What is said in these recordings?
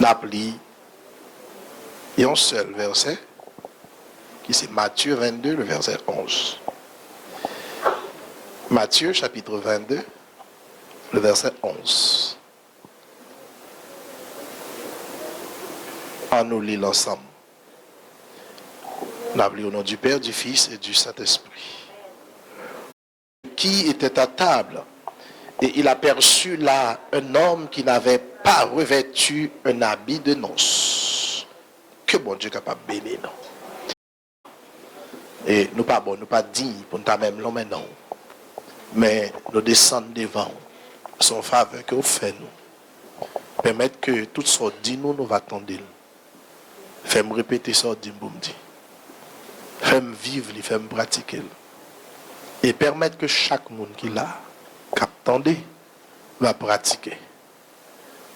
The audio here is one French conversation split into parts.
L'appli, il y a un seul verset, qui c'est Matthieu 22, le verset 11. Matthieu, chapitre 22, le verset 11. On nous lit l'ensemble. On a au nom du Père, du Fils et du Saint-Esprit. Qui était à table, et il aperçut là un homme qui n'avait pas revêtu un habit de noces. Que bon Dieu est capable de bénir, non? Et nous pas bon, nous pas dignes pour nous même l'homme non. Mais nous descendons devant son faveur que vous faites nous. Permettre que tout ce qu'on dit nous va attendre. Fais-moi répéter ça, dit-moi. Fais-moi vivre, fais-moi pratiquer. Et permettre que chaque monde qui l'a, qu'attendez, va pratiquer.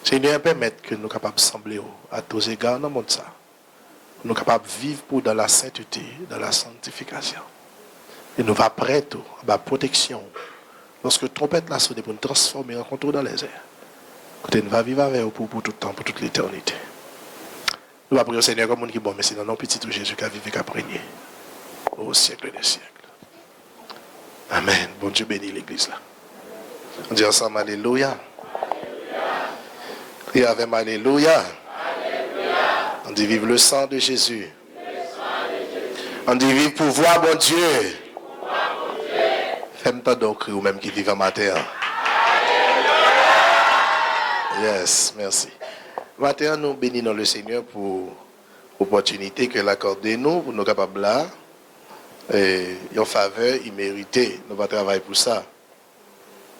Seigneur, permettre que nous soyons capables de sembler à tous égards dans le monde ça. Nous sommes capables de vivre pour dans la sainteté, dans la sanctification. Et nous va prêts à la protection. Lorsque trompette la sonne pour nous transformer en contrôle dans les airs. Écoutez, nous va vivre avec vous pour tout le temps, pour toute l'éternité. Nous va prier au Seigneur comme on qui est bon, mais c'est dans nos petits tout Jésus qui a vécu, qui a régné au siècle des siècles. Amen. Bon Dieu bénit l'église là. On dit ensemble Alléluia. Et avec Alléluia. On dit vive le sang de Jésus. On dit vive pouvoir bon Dieu. Fais-moi donc ou même qui vivent en matin. Yes, merci. Matin, nous bénissons le Seigneur pour l'opportunité qu'il a accordée nous, pour nous capables là. Et en faveur, il méritait. Nous allons travailler pour ça.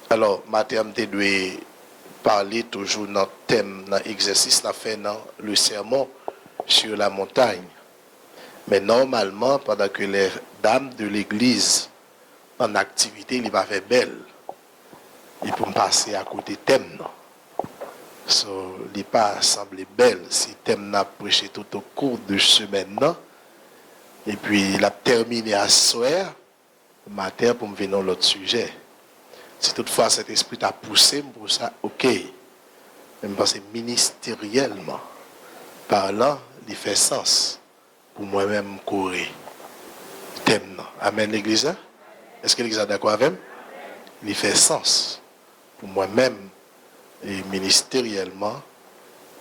Alors, matin, je dois parler toujours dans le thème, dans l'exercice, dans le sermon sur la montagne. Mais normalement, pendant que les dames de l'église en activité, il va faire belle. Il peut me passer à côté thème. So, il n'est pas semblé belle si thème n'a prêché tout au cours de semaine. Non? Et puis, il a terminé à soir, matin, pour me venir dans l'autre sujet. Si toutefois cet esprit t'a poussé pour ça, ok. Même parce que ministériellement, parlant, il fait sens pour moi-même courir. Thème, non? Amen, l'église? Hein? Est-ce que l'église est d'accord avec moi? Il fait sens pour moi-même, et ministériellement,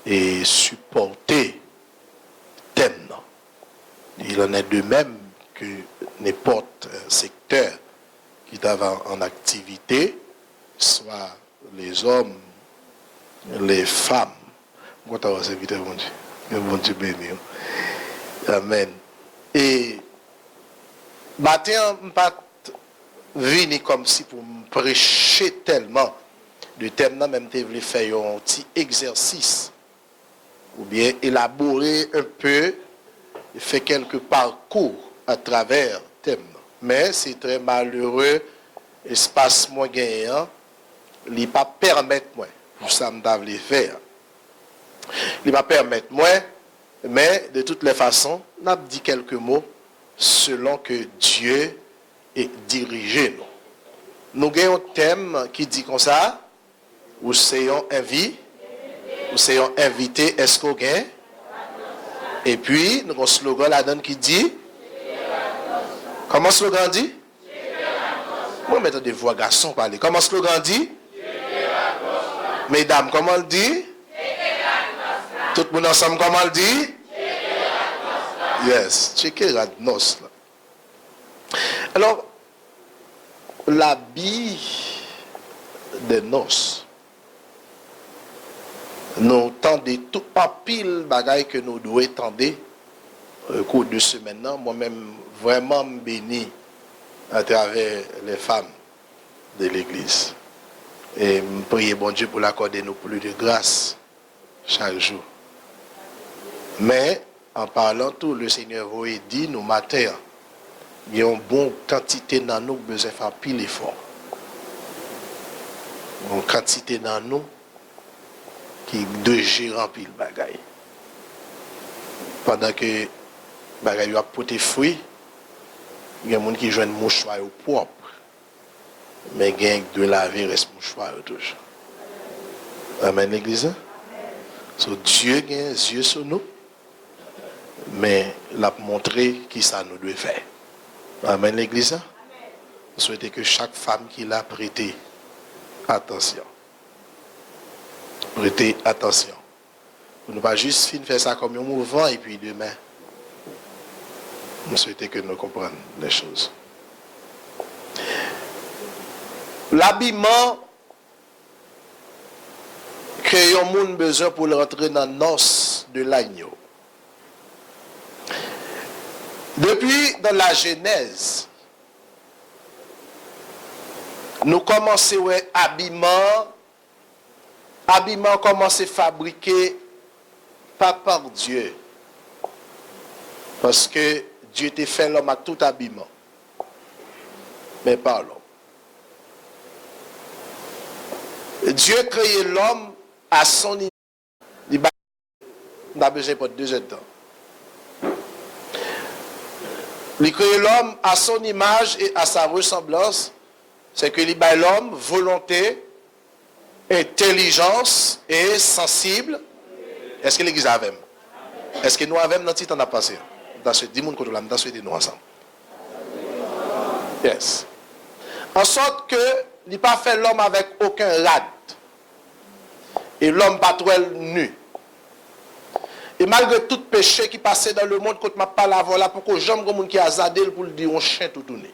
et supporter thème, non? Il en est de même que n'importe secteur qui est en activité, soit les hommes, les femmes. Bon Dieu béni. Amen. Et matin, je ne pas venir comme si pour me prêcher tellement de thème, même si je voulais faire un petit exercice, ou bien élaborer un peu, faire quelques parcours à travers le thème. Mais c'est très malheureux, espace moins gagnant, il ne pas permettre moi, pour ça je voulais faire. Il ne pas permettre moi, mais de toutes les façons, on a dit quelques mots selon que Dieu est dirigé. Nous avons un thème qui dit comme ça, ou soyons invités, est-ce qu'on gagne? Et puis, nous avons un slogan là-dedans qui dit, comment le slogan dit? Moi, mettons des voix garçons parler. Comment le slogan dit? Mesdames, comment le dit? Tout le monde ensemble, comment le dit? Yes, checker la noce. Alors, l'habit des noces, nous tendons tout pas pile bagaille que nous devons tendre au cours de ce maintenant. Moi-même, vraiment béni à travers les femmes de l'église. Et je prie bon Dieu pour l'accorder nous plus de grâce chaque jour. Mais, en parlant tout, le Seigneur vous a dit, nous matin, il y a une bonne quantité dans nous qui besoin de faire pile effort. Une quantité dans nous qui de gérer pile bagaille. Pendant que bagaille a porté fruit, il y a des gens qui jouent un mouchoir propre. Mais il y a de laver reste mouchoir toujours. Amen l'église. So, Dieu a des yeux sur nous, mais il a montré qui ça nous doit faire. Amen l'église. Je souhaite que chaque femme qui l'a prêté attention. Prêtez attention. Vous ne pas juste faire ça comme un mouvement et puis demain. Je souhaite que nous comprenions les choses. L'habillement que les gens ont besoin pour rentrer dans l'os de l'agneau. Depuis dans la Genèse, nous commençons à habillement commence à fabriquer pas par Dieu. Parce que Dieu t'a fait l'homme à tout habillement. Mais par l'homme. Dieu a créé l'homme à son image. Il n'a besoin pas de 2 heures de temps. Il a créé l'homme à son image et à sa ressemblance. C'est que il a l'homme volonté, intelligence et sensible. Est-ce que l'église a même? Est-ce que nous avons dans le temps passé? Dans ce 10 que nous souhaité nous ensemble. Yes. En sorte que il n'a pas fait l'homme avec aucun rad. Et l'homme pas trop nu. Et malgré tout péché qui passait dans le monde, quand je parle avant là, pour que j'aime comme qui a zadé pour le dire un chien tout tourné.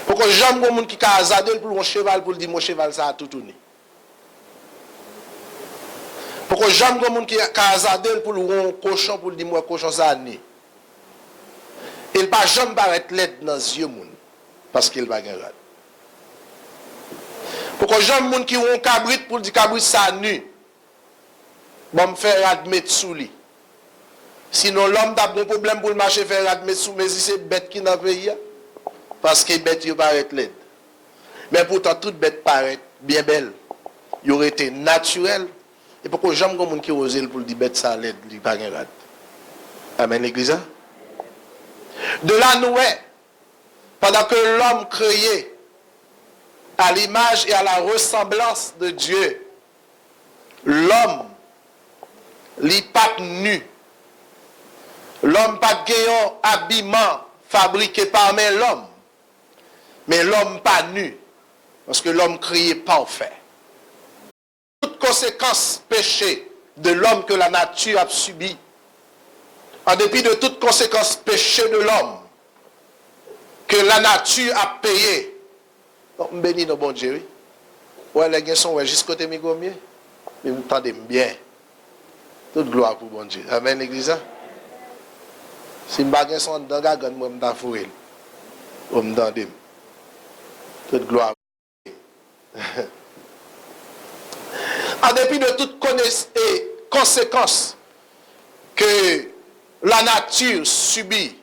Pour que j'aime comme qui a zadé pour un cheval pour le dire mon cheval ça a tout tourné. Pour que j'aime comme qui a zadé pour un cochon pour le dire mon cochon ça a né. Il pas jamais paraître l'aide dans les yeux moun parce qu'il va gagner. Pour que j'aime moun qui ont un cabrit pour le dire cabrit ça nu. Bon, me faire admettre sous lui. Sinon, l'homme a un problème pour le marché faire admettre sous, mais si c'est bête qui n'a pas pays, parce que bête, il paraît laide. Mais pourtant, toute bête paraît bien belle. Il aurait été naturel. Et pourquoi j'aime comme qui ose pour dire bête ça laide, il pas rad. Amen, l'église. De là, nous, pendant que l'homme créé à l'image et à la ressemblance de Dieu, l'homme li pas nu. L'homme pas gagnant habillement fabriqué par l'homme. Mais l'homme pas nu. Parce que l'homme créé parfait. Toutes conséquences péché de l'homme que la nature a subi, en dépit de toutes conséquences péché de l'homme que la nature a payé. Donc, béni nos bon Dieu. Ouais, les gens sont juste côté migomier. Mais vous entendez bien. Toute gloire pour bon Dieu. Amen, l'église. Si je ne suis pas dans la gagne, je vais me fouiller. Je vais me donner. Toute gloire pour Dieu. En dépit de toutes conséquences que la nature subit,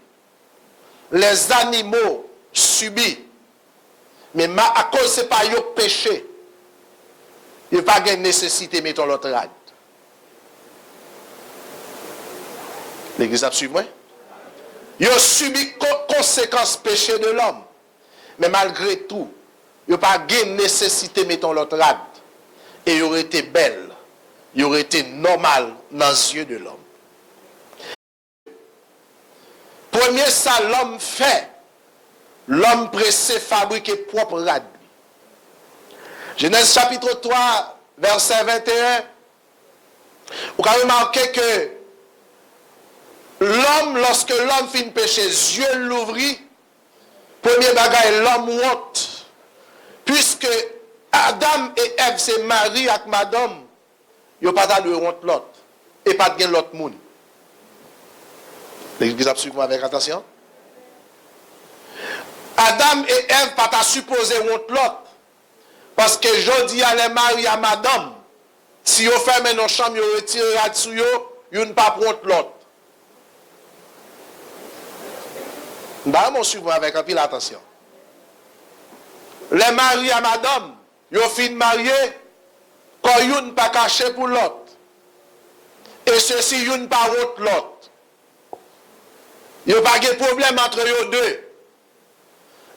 les animaux subissent, mais à cause de ce pas de péché, il n'y a pas de nécessité de mettre l'autre rad. L'église a suivi moi. Il a subi conséquences péché de l'homme. Mais malgré tout, il n'y a pas de nécessité de mettre l'autre rad. Et il aurait été belle. Il aurait été normal dans les yeux de l'homme. Premier ça l'homme fait. L'homme pressé fabriquer propre rad. Genèse chapitre 3, verset 21. Vous avez remarqué que l'homme, lorsque l'homme fait péché, Dieu l'ouvrit. Premier bagage, l'homme honte. Puisque Adam et Ève se marient avec madame, ils n'ont pas de honte l'autre. Et pas de l'autre monde. L'église a suivi avec attention. Adam et Ève pas ta supposé honte l'autre. Parce que je dis à les mariés à madame, si vous fermez nos chambres, vous retirez là-dessus, vous ne pas honte l'autre. Nous suivons avec un peu l'attention. Les mariés à madame, ils ont fini de marier, quand ils ne pas caché pour l'autre. Et ceci, ils ne pas honte l'autre. Il n'y a pas de problème entre eux deux.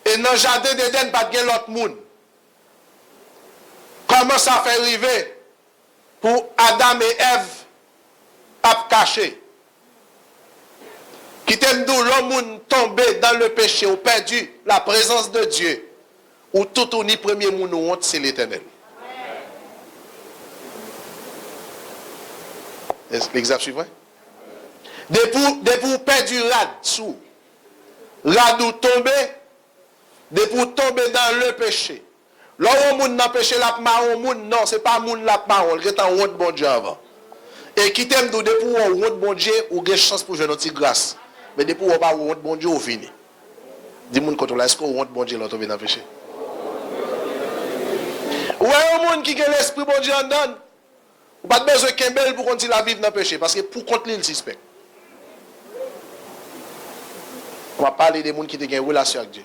Et dans le jardin d'Éden, pas de l'autre monde. Comment ça fait arriver? pour Adam et Ève à cacher. Qui t'aime d'où l'homme tombé dans le péché ou perdu la présence de Dieu. Ou tout ou ni premier moun ou honte, c'est l'Éternel. Est-ce que l'exemple suivant? Depuis perdu rad sous. Rad ou tombé. Depuis tomber dans le péché. L'homme moun n'a péché la marron moun, non, c'est pas moun la marron, il est en honte bon Dieu avant. Et qui t'aime d'où depuis ou honte bon Dieu, ou avez chance pour jouer notre grâce. Mais depuis ou pas honte bon Dieu, ou fini. Dis-moi quand on l'a, est-ce qu'on honte bon Dieu là tomber dans le péché? Ou un monde qui a l'esprit bon Dieu en donne. Ou pas besoin qu'un bel pour continuer à vivre dans le péché, parce que pour contre lui, il suspect. On va parler des gens qui ont une relation avec Dieu.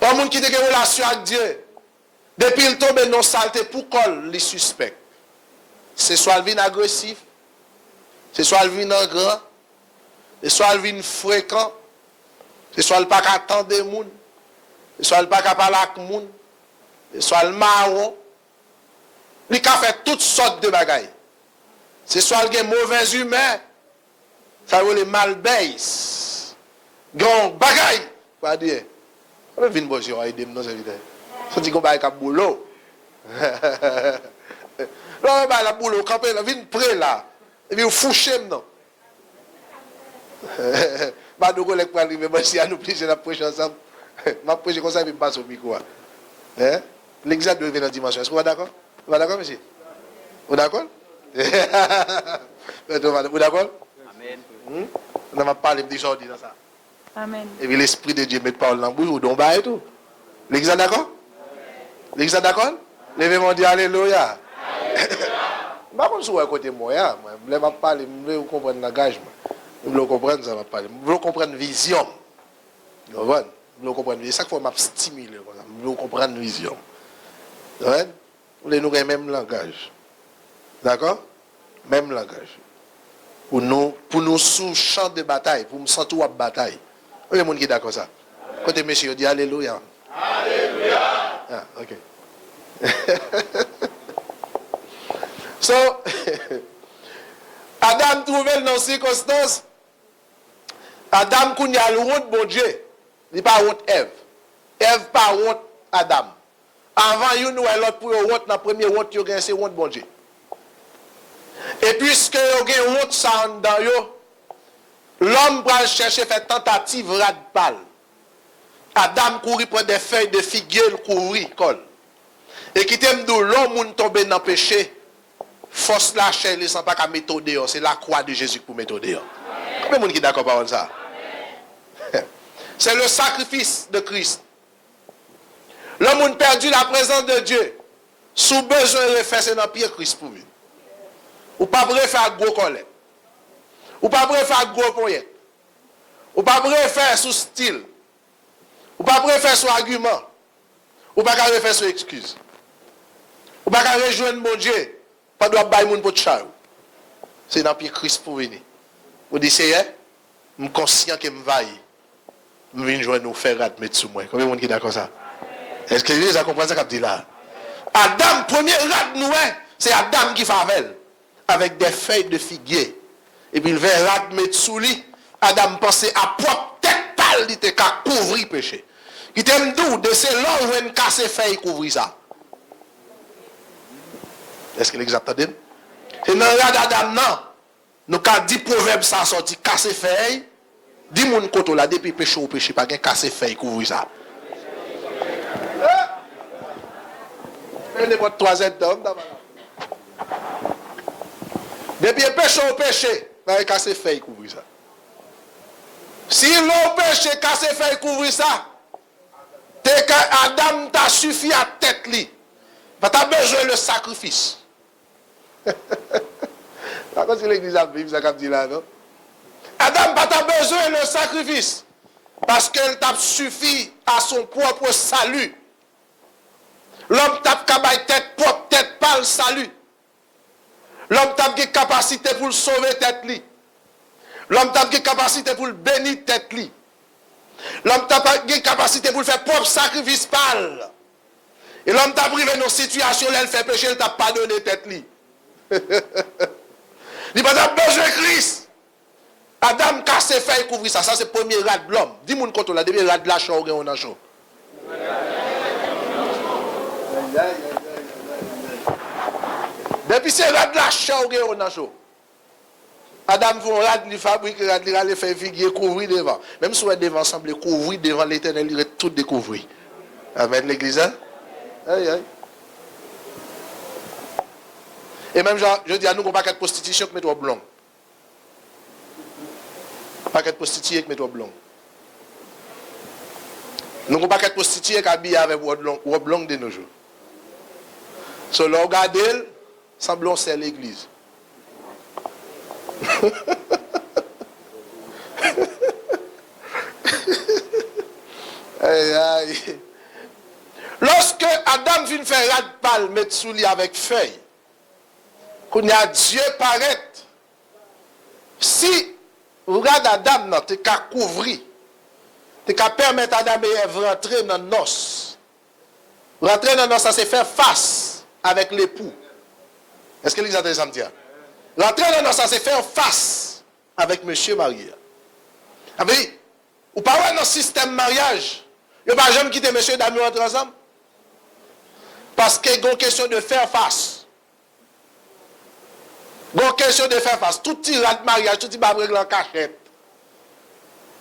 Un monde qui a une relation avec Dieu, depuis il tombe dans saleté, pourquoi les suspects? C'est soit il vient agressif, c'est soit il vient grand, c'est soit il vient fréquent, c'est soit il pas attendre des gens, c'est soit il pas parler avec les gens, c'est soit il marron. Il a fait toutes sortes de bagailles. C'est soit il y a mauvais humain, ça veut les malbase. Grand bagaille, pas dire. On vient bonjour à aider dans cette vidéo. Ça dit qu'on va avec un boulot. Là, on va la boulot, camper, là, vient près là. Et puis, on fouche, non. Bah, nous, collègues, pour arriver, mais si à nous plaisir, la prêche ensemble. Ma prêche comme ça, il me passe au micro. L'exemple doit venir dans la dimension. Est-ce que vous êtes d'accord? Vous êtes d'accord, monsieur? Vous êtes d'accord? Vous êtes d'accord? Amen. On va parler de aujourd'hui dans ça. Amen. Et puis l'Esprit de Dieu met parole dans la bouche ou dans le bas et tout. L'église d'accord? L'église d'accord? Levez-moi dire Alléluia. Je ne sais pas côté moi. Je veux parler, je veux comprendre l'engagement. Je veux comprendre ça. Je veux comprendre la vision. Vous voyez? Je veux comprendre la vision. Chaque fois, je stimule. Je veux comprendre la vision. Vous voyez? Nous avons le même langage. D'accord? Même langage. Pour nous sous champ de bataille, pour nous sentir à bataille. Il y a des gens qui sont d'accord ça. Côté monsieur, dit Alléluia. Alléluia. Ah, ok. So, Adam trouve dans circonstance. Adam qu'on y a le honte bon Dieu. Il pas honte Ève. Ève pas honte Adam. Avant il nous l'autre pour honte la première honte il gagne c'est honte bon Dieu. Et puisque il y a honte ça dans yo, l'homme va chercher faire tentative rad pal. Adam courir prendre des feuilles de figuier courir col. Et qui t'aime d'où l'homme tombe dans le péché, force la chair, il ne pas qu'à mettre dehors. C'est la croix de Jésus pour mettre dehors. Combien de gens qui sont d'accord par ça? C'est le sacrifice de Christ. L'homme perdu la présence de Dieu. Sous besoin de faire, c'est dans pied Christ pour lui. Ou pas prêt faire gros colère. Ou pas prêt faire gros poignet. Ou pas prêt faire sous style. Ou pas prêt faire sous argument. Ou pas prêt faire sous excuse. Ou pas rejoindre mon Dieu, pas doit bailler mon pot char. C'est dans pied Christ pour venir. Vous dites c'est je suis conscient que je vais je viens joindre nous faire rat mettre sous moi. Combien de monde qui est d'accord ça? Est-ce que vous avez compris ça qu'a dit là? Adam premier rat nous c'est Adam qui favel avec des feuilles de figuier. Et puis il va rat mettre sous lui. Adam pensait à propre tête pâle il était qu'à couvrir péché. Qui t'aime d'où de ces longs où une casse feuille couvrir ça. Est-ce que l'exemple attendez? C'est dans le Adam, non. Nous avons dit proverbe ça sorti, casser feuille. Dis mon côté là, depuis péché ou péché, pas qu'un casser feuille couvrir ça. N'importe 3 ans depuis péché ou péché, pas qu'un casser feuille couvrir ça. Si l'on péché, casser feuille couvrir ça, Adam t'a suffi à tête li. Tu as besoin de sacrifice. Par contre, l'église a vivre, ça comme dit là, non? Adam n'a pas besoin de sacrifice. Parce qu'elle t'a suffi à son propre salut. L'homme t'a capable tête propre, tête pas le salut. L'homme t'a une capacité pour le sauver tête li. L'homme t'a une capacité pour le bénir tête li. L'homme t'a une capacité pour le faire propre sacrifice pâle. Et l'homme t'a privé dans une situation où elle fait péché, elle t'a pardonné tête li. Il n'y a pas besoin de Christ. Adam casse ses feuilles couvrir ça. Ça, c'est le premier rat de l'homme. Dis-moi quand on a depuis rat de la chaux, on a chaud. Depuis c'est rat de la chaux, on a chaud. Adam fait un rat, il fabrique un rat, il fait figuier, couvrir devant. Même si on est devant, semble couvrir devant l'éternel, il est tout découvert. Amen, l'église. Hein? Aïe, aïe. Et même, je dis à nous qu'on n'a pas de prostitution qui met toi blanc. Pas de prostituée qui met toi blanc. Nous n'avons pas de prostituée qui habille avec robe blanc de nos jours. So, là, regardez, semblons c'est l'église. Aïe, aïe. Lorsque Adam vient faire rat de pâle, mettre sous lit avec feuille, quand Dieu paraît, si regarde Adam, tu as couvrir, tu as permettre à Adam et Ève rentrer dans nos noces. Rentrer dans nos noces, ça c'est faire face avec l'époux. Est-ce que les gens ça me dit? Rentrer dans nos noces, ça c'est faire face avec monsieur marié. Ah oui, ou pas dans le système mariage, il ne va pas jamais quitter monsieur et dame rentrer ensemble. Parce qu'il y a une question de faire face. Bon, question de faire face. Tout petit rat de mariage, tout petit babrègle en cachette.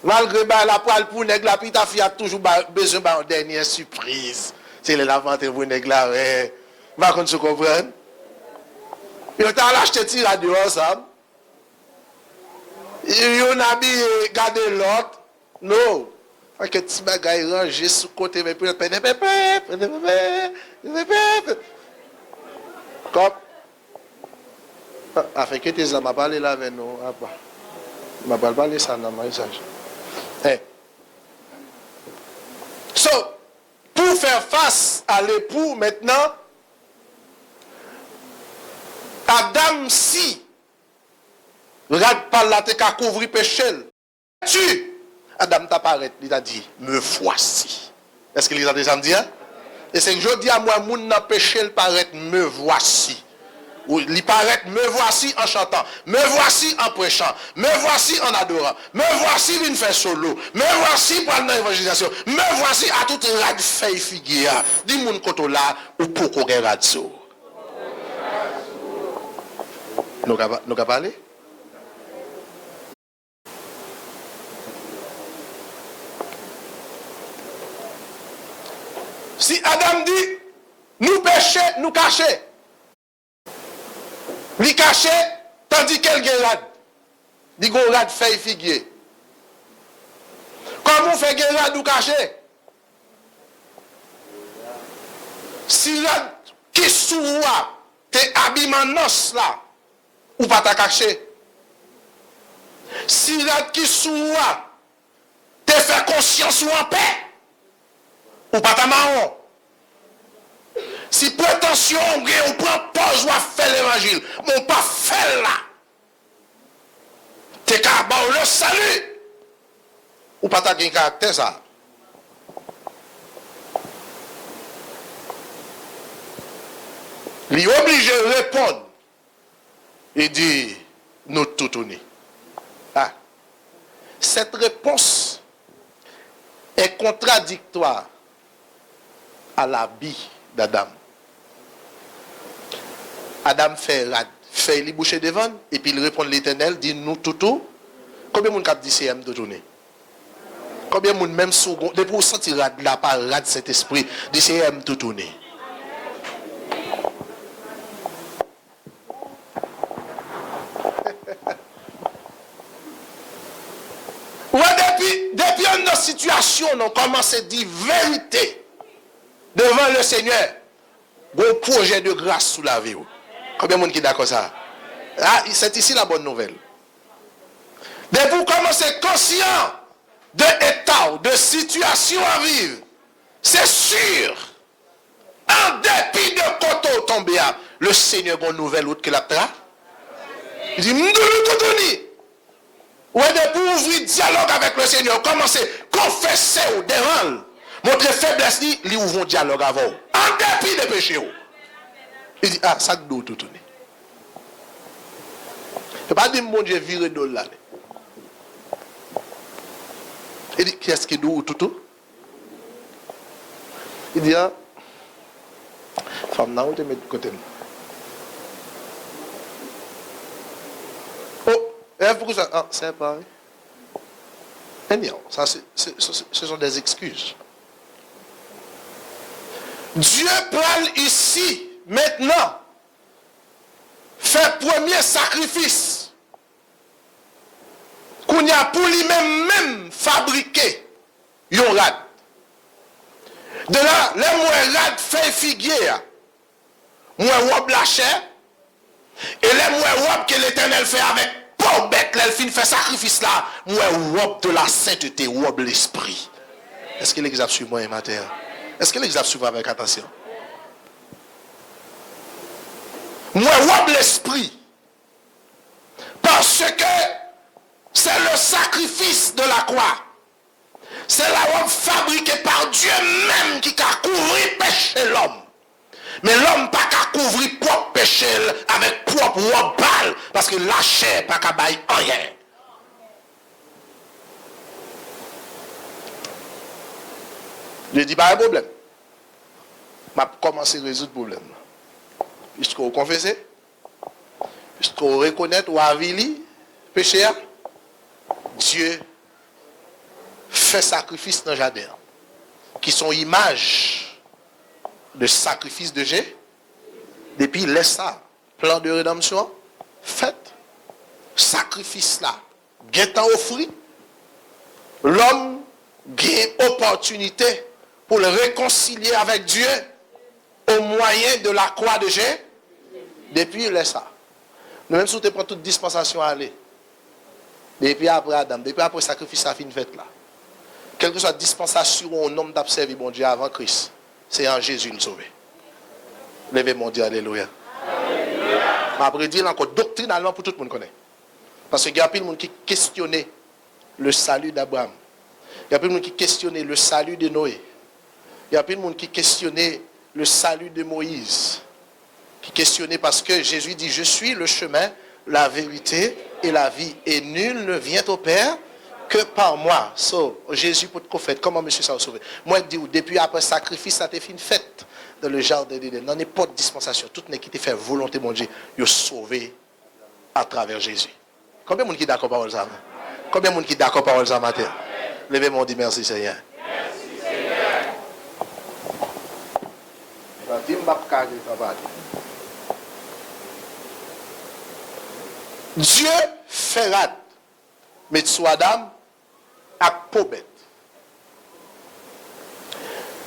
Malgré la poêle pour nègre, la petite fille a toujours besoin d'une dernière surprise. C'est le lavante pour nègre là, ouais. Va qu'on se comprenne. Ils ont acheté petit rat dehors ensemble. Ils ont habillé, gardé l'autre. Non. Fait que petit bagay rangé sous côté, mais puis comme. Afin que tes amis parlent là avec nous. Je ne vais pas parler ça dans le message. So, pour faire face à l'époux maintenant, Adam si, regarde par là, tu as couvert péché. Tu, Adam t'apparaît, il t'a dit, me voici. Est-ce que les gens déjà me disent? Et c'est que je dis à moi, moun n'a péché, il paraît, me voici. Ou il paraît, me voici en chantant, me voici en prêchant, me voici en adorant, me voici vient faire solo, me voici pour l'évangélisation, me voici à toute rad feuille figuier. Dis moun koto là ou pour qu'on regarde ça. Nous avons parlé? Si Adam dit, nous péchons, nous cachons. Lui caché, tandis qu'elle guérade. Dit qu'on rade feuille figuier. Comment on fait guérade ou caché? Si rade qui souwa, t'es habillement noce là, ou pas ta caché. Si rade qui souwa, t'es fait conscience ou en paix, ou pas ta marron. Si prétention, on prend pause ou à faire l'évangile, mon pas fait là. T'es qu'à le salut. Ou pas t'as un caractère ça. Il est obligé de répondre. Il dit, nous tout tourner. Ah. Cette réponse est contradictoire à la vie d'Adam. Adam fait les boucher devant, et puis il répond à l'Éternel, dit nous tout. Combien de monde dit CM de tourner? Combien de monde même second, depuis vous sentir la parade de cet esprit, dit CM tout tourner? Depuis une situation, on commence à dire vérité devant le Seigneur. Bon projet de grâce sous la vie. Combien de monde qui est d'accord ça? Ah, c'est ici la bonne nouvelle. Dès vous commencez conscient de état, de situation à vivre, c'est sûr, en dépit de côté tombé, le Seigneur a une nouvelle autre que la terre. Il dit, nous ou de pour ouvrir dialogue avec le Seigneur, commencez à confesser ou devant, montrer faiblesse, lui ouvre un dialogue avant, en dépit de péché. Il dit, ah, ça doit tout tourner. ne pas dire mon Dieu viré de là. Il dit, qui est-ce qui est doux tout? Il dit, femme, là, où te mets de côté? Oh, et pourquoi ça? Ah, c'est pareil. Eh bien, ça, ce sont des excuses. Dieu parle ici, maintenant, fait premier sacrifice qu'on a pour lui-même fabriqué yon rad. De là, les moins rad fait figuier, moins robe la chair, et les moins robe que l'Éternel fait avec pauvre bête, l'elfine fait sacrifice là, moins robe de la sainteté, robe l'esprit. Est-ce que l'exemple suit moi matin? Est-ce que l'exemple suit avec attention? Moi, robe l'esprit. Parce que c'est le sacrifice de la croix. C'est la robe fabriquée par Dieu même qui a couvert péché l'homme. Mais l'homme pas qu'à couvrir propre péché avec propre robe pâle. Parce que la chair pas qu'à bailler rien. Je dis pas un problème. Je vais commencer à résoudre le problème. Puisque vous confessez, puisque vous reconnaissez ou avili péché, Dieu fait sacrifice dans le jardin, qui sont images de sacrifice de Dieu. Depuis laisse ça, plan de rédemption, fait, sacrifice là, guettant offri, l'homme gagne opportunité pour le réconcilier avec Dieu au moyen de la croix de Jésus. Depuis laisse ça. Nous même si tu prends toute dispensation à aller. Depuis après Adam, depuis après le sacrifice à fin fait là. Quelle que soit la dispensation où un homme d'observer mon Dieu avant Christ, c'est en Jésus le sauvé. Levez mon Dieu, alléluia. Mais après dire encore doctrinalement pour tout le monde connaît. Parce qu'il y a plein de monde qui questionnait le salut d'Abraham. Il y a plein de monde qui questionnait le salut de Noé. Il y a plein de monde qui questionnait le salut de Moïse. Qui questionnait parce que Jésus dit, je suis le chemin, la vérité et la vie. Et nul ne vient au Père que par moi. So, Jésus pour te faire, comment monsieur ça a sauvé? Moi, je dis, depuis après sacrifice, ça a été fait une fête dans le jardin d'Éden. Dans n'importe dispensation, tout n'est qui te fait volonté, mon Dieu, il sauvé à travers Jésus. Combien de monde qui est d'accord par ça? Combien de monde qui est d'accord par ça matin? Levez-moi, dit merci Seigneur. Merci Seigneur. Dieu fait rad, mais sous Adam, à peau bête.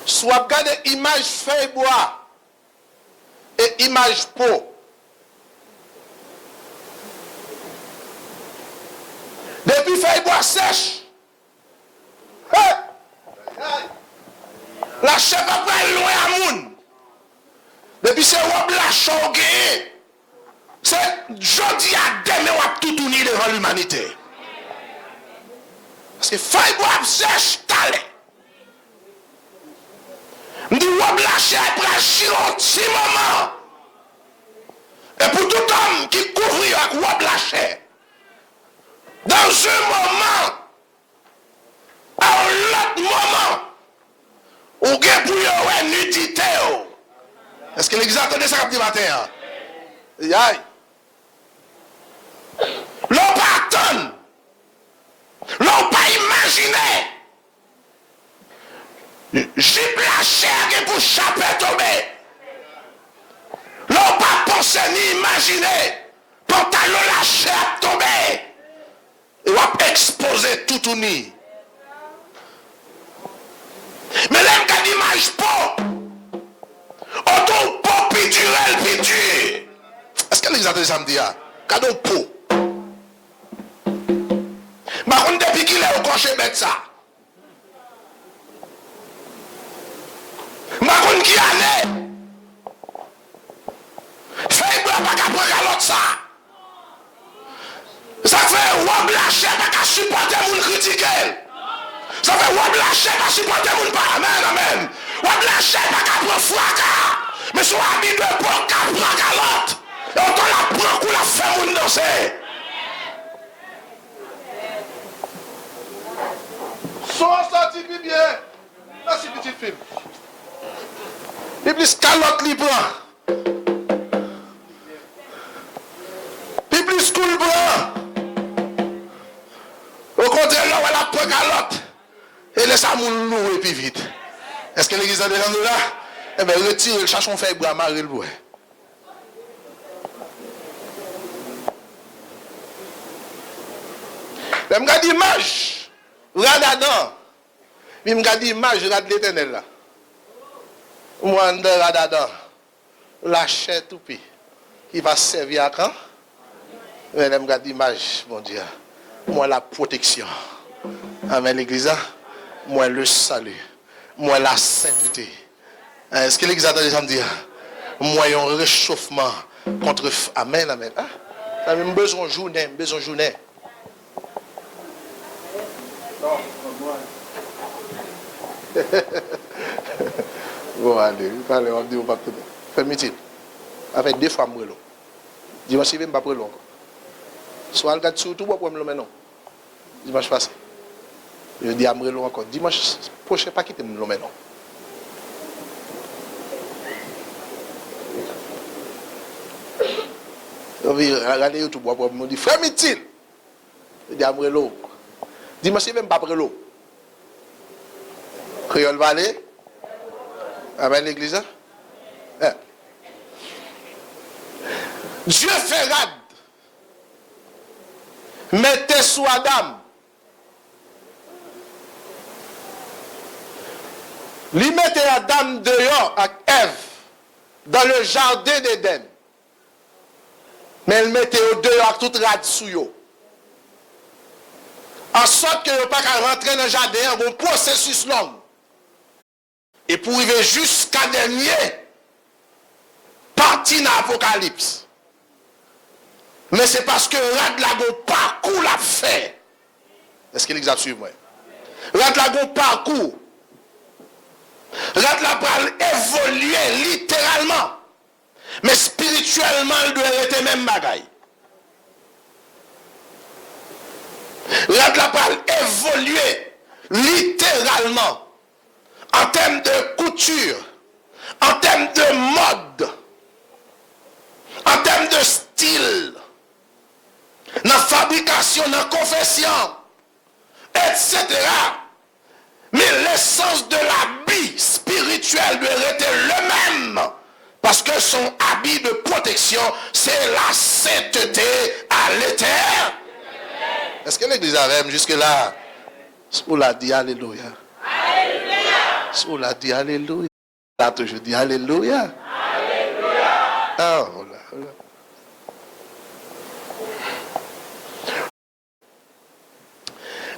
Soit regardez image feuille bois et image peau. Depuis feuille bois sèche, la chèvre après loin à moun. Depuis c'est robe la chaugué. C'est jodi à demain on a tout tourné devant l'humanité. Parce que feuille bois sèche talé. M'di robe la chèvre après un petit moment. Et pour tout homme qui couvre avec robe la chèvre, dans un moment, à un autre moment, ou bien pour y nudité. Est-ce que l'exemple de ça cap dit matin? Aïe. L'on pas attendre. L'on pas imaginer. J'ai la chair pour chaper tomber. L'on pas penser ni imaginer. Pantalon la chair tomber. Et on va exposer tout uni. Mais là, il y a une image pas. Autant pas piturel, pitur. Est-ce que les adresses me disent? Cadeau pot. Mais on depuis qu'il est au cocher bête ça. Mais on qui allait. Fait pas qu'à prendre l'autre ça. Ça fait wab lâcher pas qu'à supporter mon critiquer. Ça fait wab lâcher pas supporter mon pas. Amen, amen. Wab lâcher pas qu'à prendre fracas. Mais soit habitué pour qu'à prendre l'autre. Et on la prend pour la faire mon danser. Son sorti plus bien. Merci, petit film. Et plus calotte li prend. Et plus cool prend. Au contraire, là, on a pris calotte. Et laisse ça moun louer plus vite. Est-ce que l'église a déjà nous là? Eh bien, retire le chachon fait bois, marrer le bois. Je regarde l'image. Regarde Adam. Je regarde l'image, je regarde l'éternel là. Moi, je regarde Adam. La chair tout petit. Qui va servir à quand? Je regarde l'image, mon Dieu. Moi, la protection. Amen, l'église. Moi, le salut. Moi, la sainteté. Est-ce que l'église a déjà dit? Moi, un réchauffement contre. Amen, amen. Ah, j'ai besoin de journée, besoin de journée. Bon, allez, allez, on dit, on va peut-être. Fais-moi-t-il. Avec 2 fois, moi, dis-moi si je ne vais pas prendre encore. Soit le gars de surtout, pour me le maintenant. Dimanche passé. Je dis à moi encore. Dimanche prochain, pas quitter me le maintenant. Regardez YouTube, pour me dire, frère Mitil. Je dis à moi dimanche, je ne vais pas prendre l'eau. Créole va aller. Amen l'église. Dieu fait rade. Mettez sous Adam. Lui mettez Adam dehors avec Ève dans le jardin d'Éden. Mais il mettait au dehors avec toute rade sous yo. En sorte que vous pas rentrer dans le jardin, un processus long. Et pour arriver jusqu'à dernier partie dans l'Apocalypse. Mais c'est parce que rad la gon parcours l'a fait. Est-ce qu'il existe sur moi? Rad la gon parcours. Rad la pral évoluer littéralement. Mais spirituellement, il doit être même bagaille. Rad la pral évoluer littéralement. En termes de couture, en termes de mode, en termes de style, dans la fabrication, dans la confession, etc. Mais l'essence de l'habit spirituel doit être le même. Parce que son habit de protection, c'est la sainteté à l'éternel. Est-ce que l'église a jusque-là? On l'a dit, alléluia. On l'a dit alléluia. On a toujours dit alléluia. Alléluia. Ah, voilà, voilà.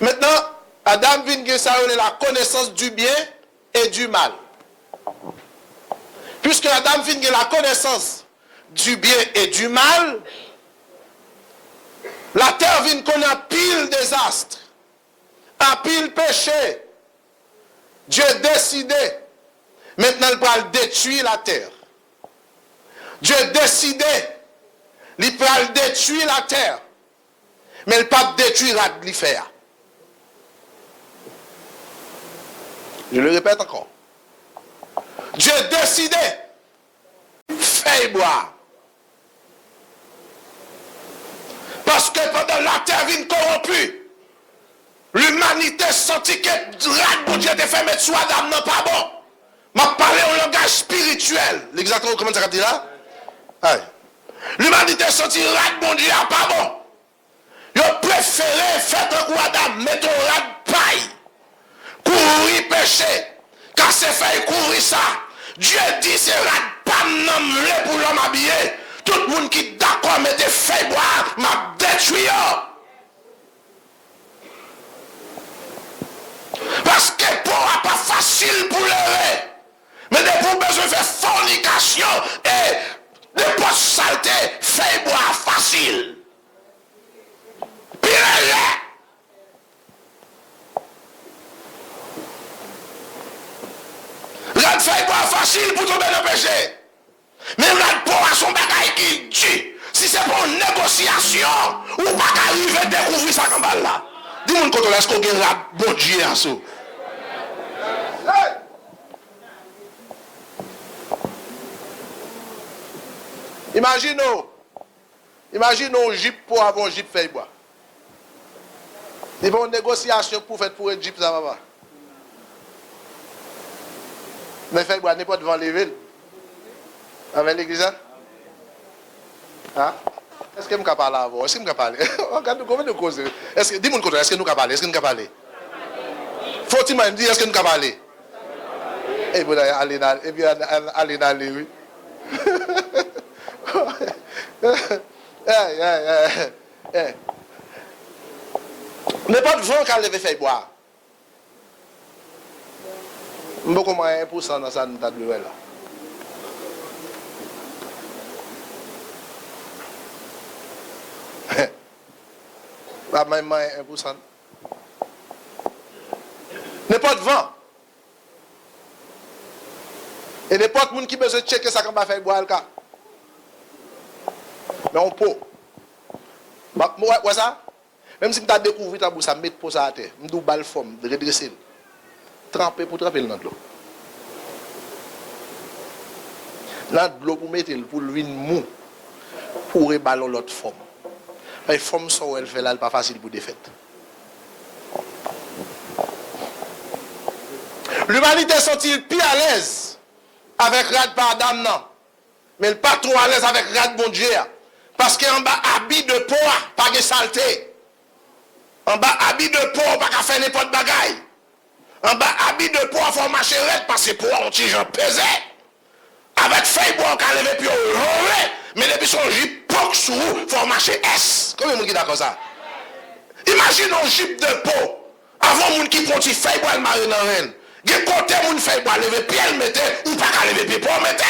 Maintenant, Adam vient ça la connaissance du bien et du mal. Puisque Adam vient la connaissance du bien et du mal, la terre vient connaître pile désastre, un pile péché. Dieu a décidé, maintenant il va détruire la terre. Dieu a décidé, il va détruire la terre, mais il ne va pas détruire l'affaire. Je le répète encore. Dieu a décidé, fait boire. Parce que pendant la terre vient corrompue, l'humanité sentit que bon Dieu te fait mettre sous Adam, non pas bon. M'a parlé en langage spirituel. Exactement comment ça dit là? L'humanité sentit bon Dieu pas bon. Ils ont préféré faire un coup Adam, mettre un rat paille, courir péché, casser feuille, courir ça. Dieu dit c'est rat pas nommé pour l'homme habillé. Tout le monde qui d'accord met des feuilles boire, m'a détruit. Parce que pour n'est pas facile pour l'heure. Mais des pour besoin de faire fornication et de pas saleté, fait boire facile. Pire. La fait boire facile pour tomber dans le péché. Mais la pour son bagage qui dit, si c'est pour une négociation, ou pas arriver à découvrir ça comme là. Dis-moi quand on laisse qu'on gagne bon Dieu à ça. Imaginons un jeep pour avoir un jeep fait bois. Il y a une négociation pour faire pour un jeep, ça va pas. Mais fait bois n'est pas devant les villes. Avec l'église. Hein? Est-ce que nous pouvons parler avant? Est-ce que nous pouvons parler? Regarde, combien de causes? Est-ce que, dis-moi, est-ce que nous pouvons parler? Est-ce que nous pouvons parler? Faut-il me dire, est-ce que nous pouvons parler? Et puis, allez, oui. Mais pas de vent qu'elle avait fait boire. Je ne sais pas comment 1% dans ça, nous avons de là. Pas même 1%. N'est pas de vent. Et n'importe qui a besoin de checker ça quand on va faire boire le cas. Mais on peut. Ouais, ça? Même si tu as découvert ta bouche, ça met pour ça à terre. Je dois le forme, de redresser. Tremper pour tremper dans l'eau. Dans l'eau pour mettre pour le vin mou. Pour reballer l'autre forme. La forme ça elle fait là, elle pas facile pour défaite. L'humanité sont-ils plus à l'aise avec Rad par Adam non? Mais pas trop à l'aise avec Rad bon Dieu. Parce qu'en bas, habit de peau, pas de saleté. En bas, habit de peau, pas qu'à faire n'importe bagaille. En bas, habit de peau, il faut marcher raide parce que pour un petit gens pesé. Avec feuille bois, on peut lever puis on roule. Mais depuis son jeep, poque sous, il faut marcher S. Combien de monde qui d'accord ça? Imagine un jeep de peau. Avant, moun qui prend une feuille bois, le marine dans reine. Il y a côté moun feuille bois, lever pied, le mettre, ou pas qu'à lever pied pour le mettre.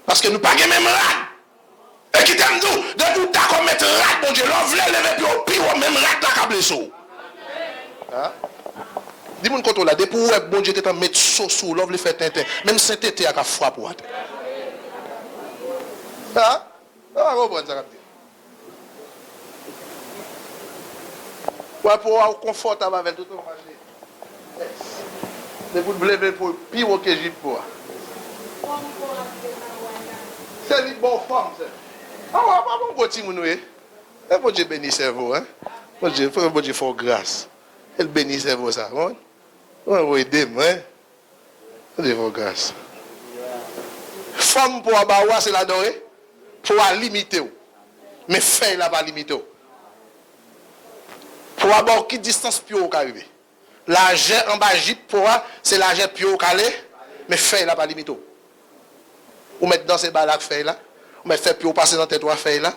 Parce que nous pas même rad. Et qui t'aime nous, de tout d'accord mettre rat, mon Dieu, l'on voulait lever puis au pire, même rat la câble sous. Dis-moi une contrôle là, depuis où bon Dieu t'es en mettre sous, l'on voulait faire tintin, même Saint-Tété a frappé pour toi. Hein? On va comprendre ça. Ouais, pour avoir confortable avec tout le monde. Mais vous ne lever pour pire que j'ai pour. C'est une bonne femme, c'est. Ah, bon, bon, petit mounoué. Et bon Dieu bénisse vous, hein. Bon Dieu, bon Dieu, faut grâce. Elle bénisse vous, ça. On va aider, hein. Bon Dieu, faut grâce. Femme pour abawa, c'est l'adorer. Pour limiter. Mais faire là, pas limiter. Pour avoir qui distance plus haut qu'arriver. L'argent en bas, c'est l'argent plus haut qu'aller. Mais faire là, pas limiter. Ou mettre dans ces balades, faire là. Ou mettre fait plus passer dans tes trois feuilles là.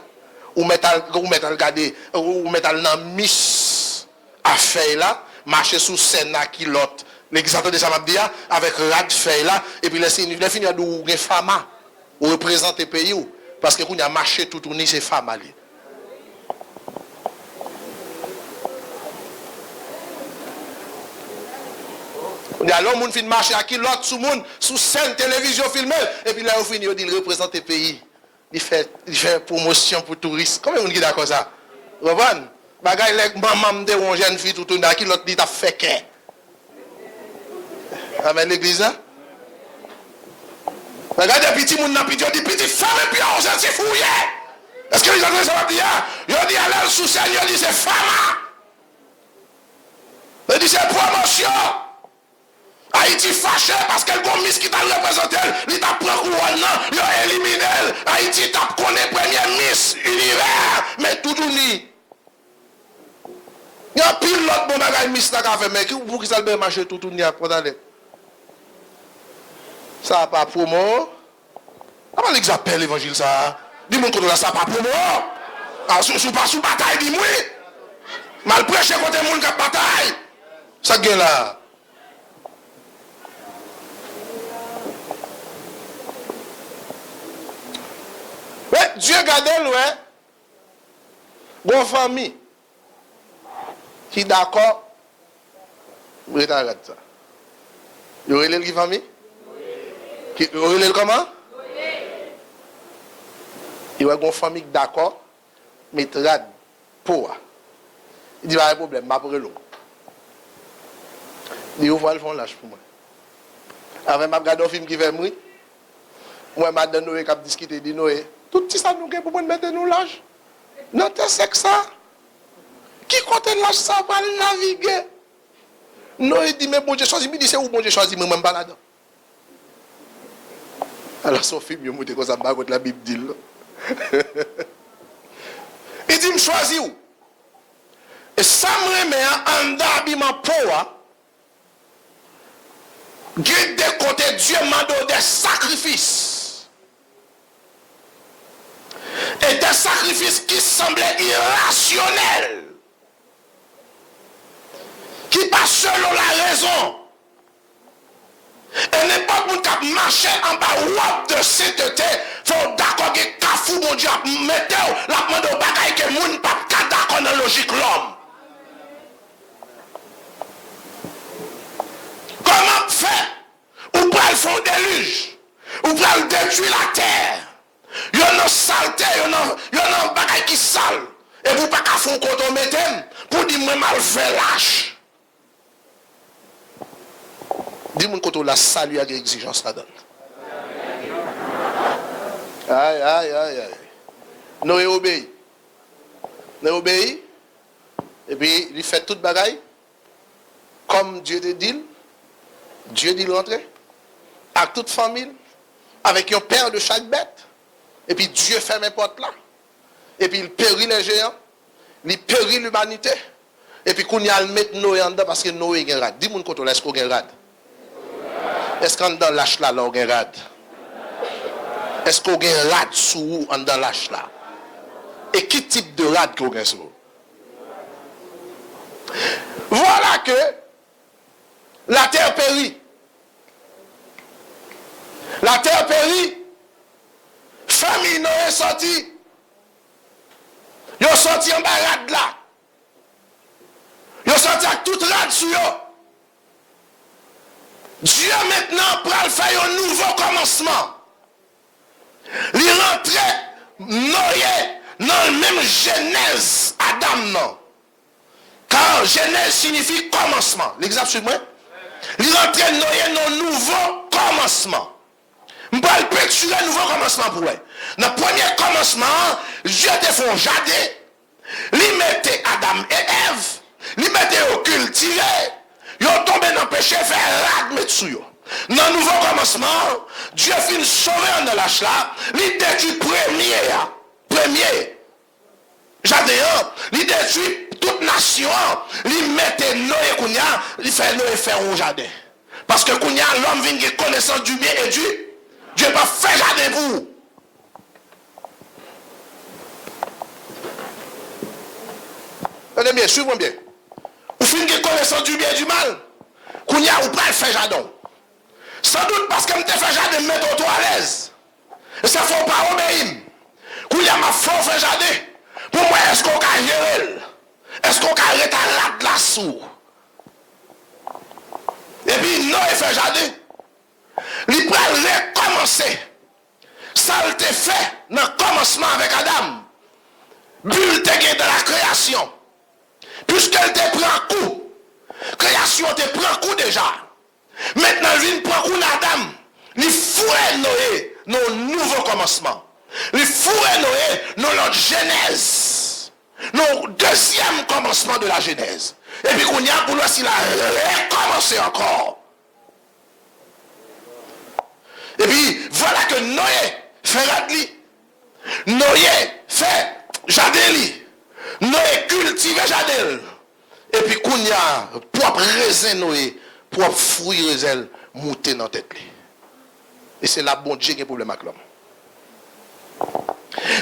Ou mettre à regarder, ou mettre dans miss à feuille là, marcher sous scène à qui l'autre. L'exemple de ça m'a dit avec rad feuille là, et puis les finir d'où les femmes ou représenter le pays ou parce que qu'on a marché tout tourner ces femmes là. Il y a l'homme qui marcher à qui l'autre sous scène télévision filmée et puis là on finit il représente le pays. Il fait promotion pour touristes. Combien de gens qui d'accord ça? Vous comprenez? Bagay les maman de une jeune fille tout le monde qui l'autre dit t'as fait qu'est. Amen l'église là. Regardez petit monde n'a petit dit petit femme et puis on s'est fouillé. Est-ce que les gens ça va dire? Ils dit aller sous scène, ils dit c'est femme. Ils dit c'est promotion. Haïti fâché parce qu'elle a mis qui t'a représenté, il t'a pris couronne, il a éliminé. Haïti t'a connu première Miss Univers, mais tout ni. Il y a pile l'autre bon bagage Miss n'a qu'à faire, mais pour qui ça le marché tout ni à condamner. Ça n'a pas promo. Comment les appellent l'évangile ça? Dis-moi que ça n'a pas promo. Ah, sous pas sous bataille, dis-moi. Mal prêché côté monde qui a bataille. Ça gagne là. Dieu garde ouais. Bonne famille. Qui d'accord? Vous regardez ça. Vous regardez qui famille? Oui. Vous regardez comment? Oui. Il y a une famille d'accord, mais trad pour. Il dit, pas de problème, ma pour l'eau. Il dit, vous voyez, le fond lâche pour moi. Avec ma regarde un film qui fait mourir. Moi, madame Noé qui a discuté, dit Noé, tout ça nous pour nous mettre nous l'âge. Non, c'est que ça. Qui compte l'âge ça pour naviguer? Noé dit, mais bon Dieu choisi, il dit, c'est où bon Dieu choisi, moi, même pas là-dedans. Alors, son film, il monte comme ça, contre la Bible dit. Il dit, me choisis où? Et ça me remet en d'habillement pour guide de côté Dieu m'a donné des sacrifices. Et des sacrifices qui semblaient irrationnels. Qui passent selon la raison. Et n'importe qui qui marche en bas de sainteté, il faut d'accord que Kafou, mon Dieu, mettez la demande au bagaille que moun ne peut pas d'accord dans la logique l'homme. Comment faire? Ou pour le fond déluge? Ou pour le détruire la terre? Il y a une saleté, il y a un bagaille qui sale. Et vous pas qu'à fond quand on mettez pour dire moi mal fait lâche. Dis-moi quand on la salue avec exigence là-dedans. Aïe, aïe, aïe, aïe. Noé obéit. Noé obéit. Et puis, il fait toute bagaille. Comme Dieu te dit. Dieu dit rentrer. Avec toute famille. Avec un père de chaque bête. Et puis, Dieu ferme les portes là. Et puis, il périt les géants. Il périt l'humanité. Et puis, qu'on y a le mettre Noé en dedans parce que Noé est rad. Dis-moi quand on laisse qu'on est rad. Est-ce qu'on dans l'âge là, on est rad? Est-ce qu'on est rad sous ou dans l'âge là? Et quel type de rad qu'on est sous? Voilà que la terre périt. La terre périt. Famille Noé sorti. Ils sont sortis en bas rad là. Ils sont sortis avec toute rad sur eux. Dieu maintenant prend faire un nouveau commencement. Il rentrait Noé dans le même Genèse Adam non. Car Genèse signifie commencement. L'exemple suivant. Il rentrait Noé dans un nouveau commencement. Je vais le peinturer un nouveau commencement pour lui. Dans le premier commencement, Dieu te fait un jardin. Il mettait Adam et Ève. Il mettait au cultivé. Ils ont tombé dans le péché, faire rad mettre sur eux. Dans le nouveau commencement, Dieu finit sauver en lâche là. Il détruit premier. Jardin, il détruit toute nation. Il mettait Noé Kounia, il fait Noé faire un jardin. Parce que Kounia, l'homme vient de connaissance du bien et du Dieu pas fait jardin pour vous. Tenez bien, suivez-moi bien. Vous finissez de connaissance du bien et du mal. Kounia, vous pas faire jardin. Sans doute parce que je fait jardin, mettez toi à l'aise. Et ça ne faut pas obéir. Kounia m'a fait faire jardin. Pour moi, est-ce qu'on a géré? Est-ce qu'on a arrêté la glace? Et puis, non, il fait jardin. Il peut recommencer. Ça a été fait dans le commencement avec Adam. Bulle de la création. Puisqu'elle te prend coup. Création te prend coup déjà. Maintenant, il prend coup d'Adam. Il fouet Noé dans nouveau commencement. Il fouet Noé dans notre Genèse. Dans deuxième commencement de la Genèse. Et puis qu'on y a pour lui, s'il a recommencé encore. Et puis, voilà que Noé fait radli. Noé fait jardin. Noé cultive jardin. Et puis, qu'on y a propre raisin Noé, propre fruit raisin, monter dans la tête. Et c'est là bon Dieu qui a un problème avec l'homme.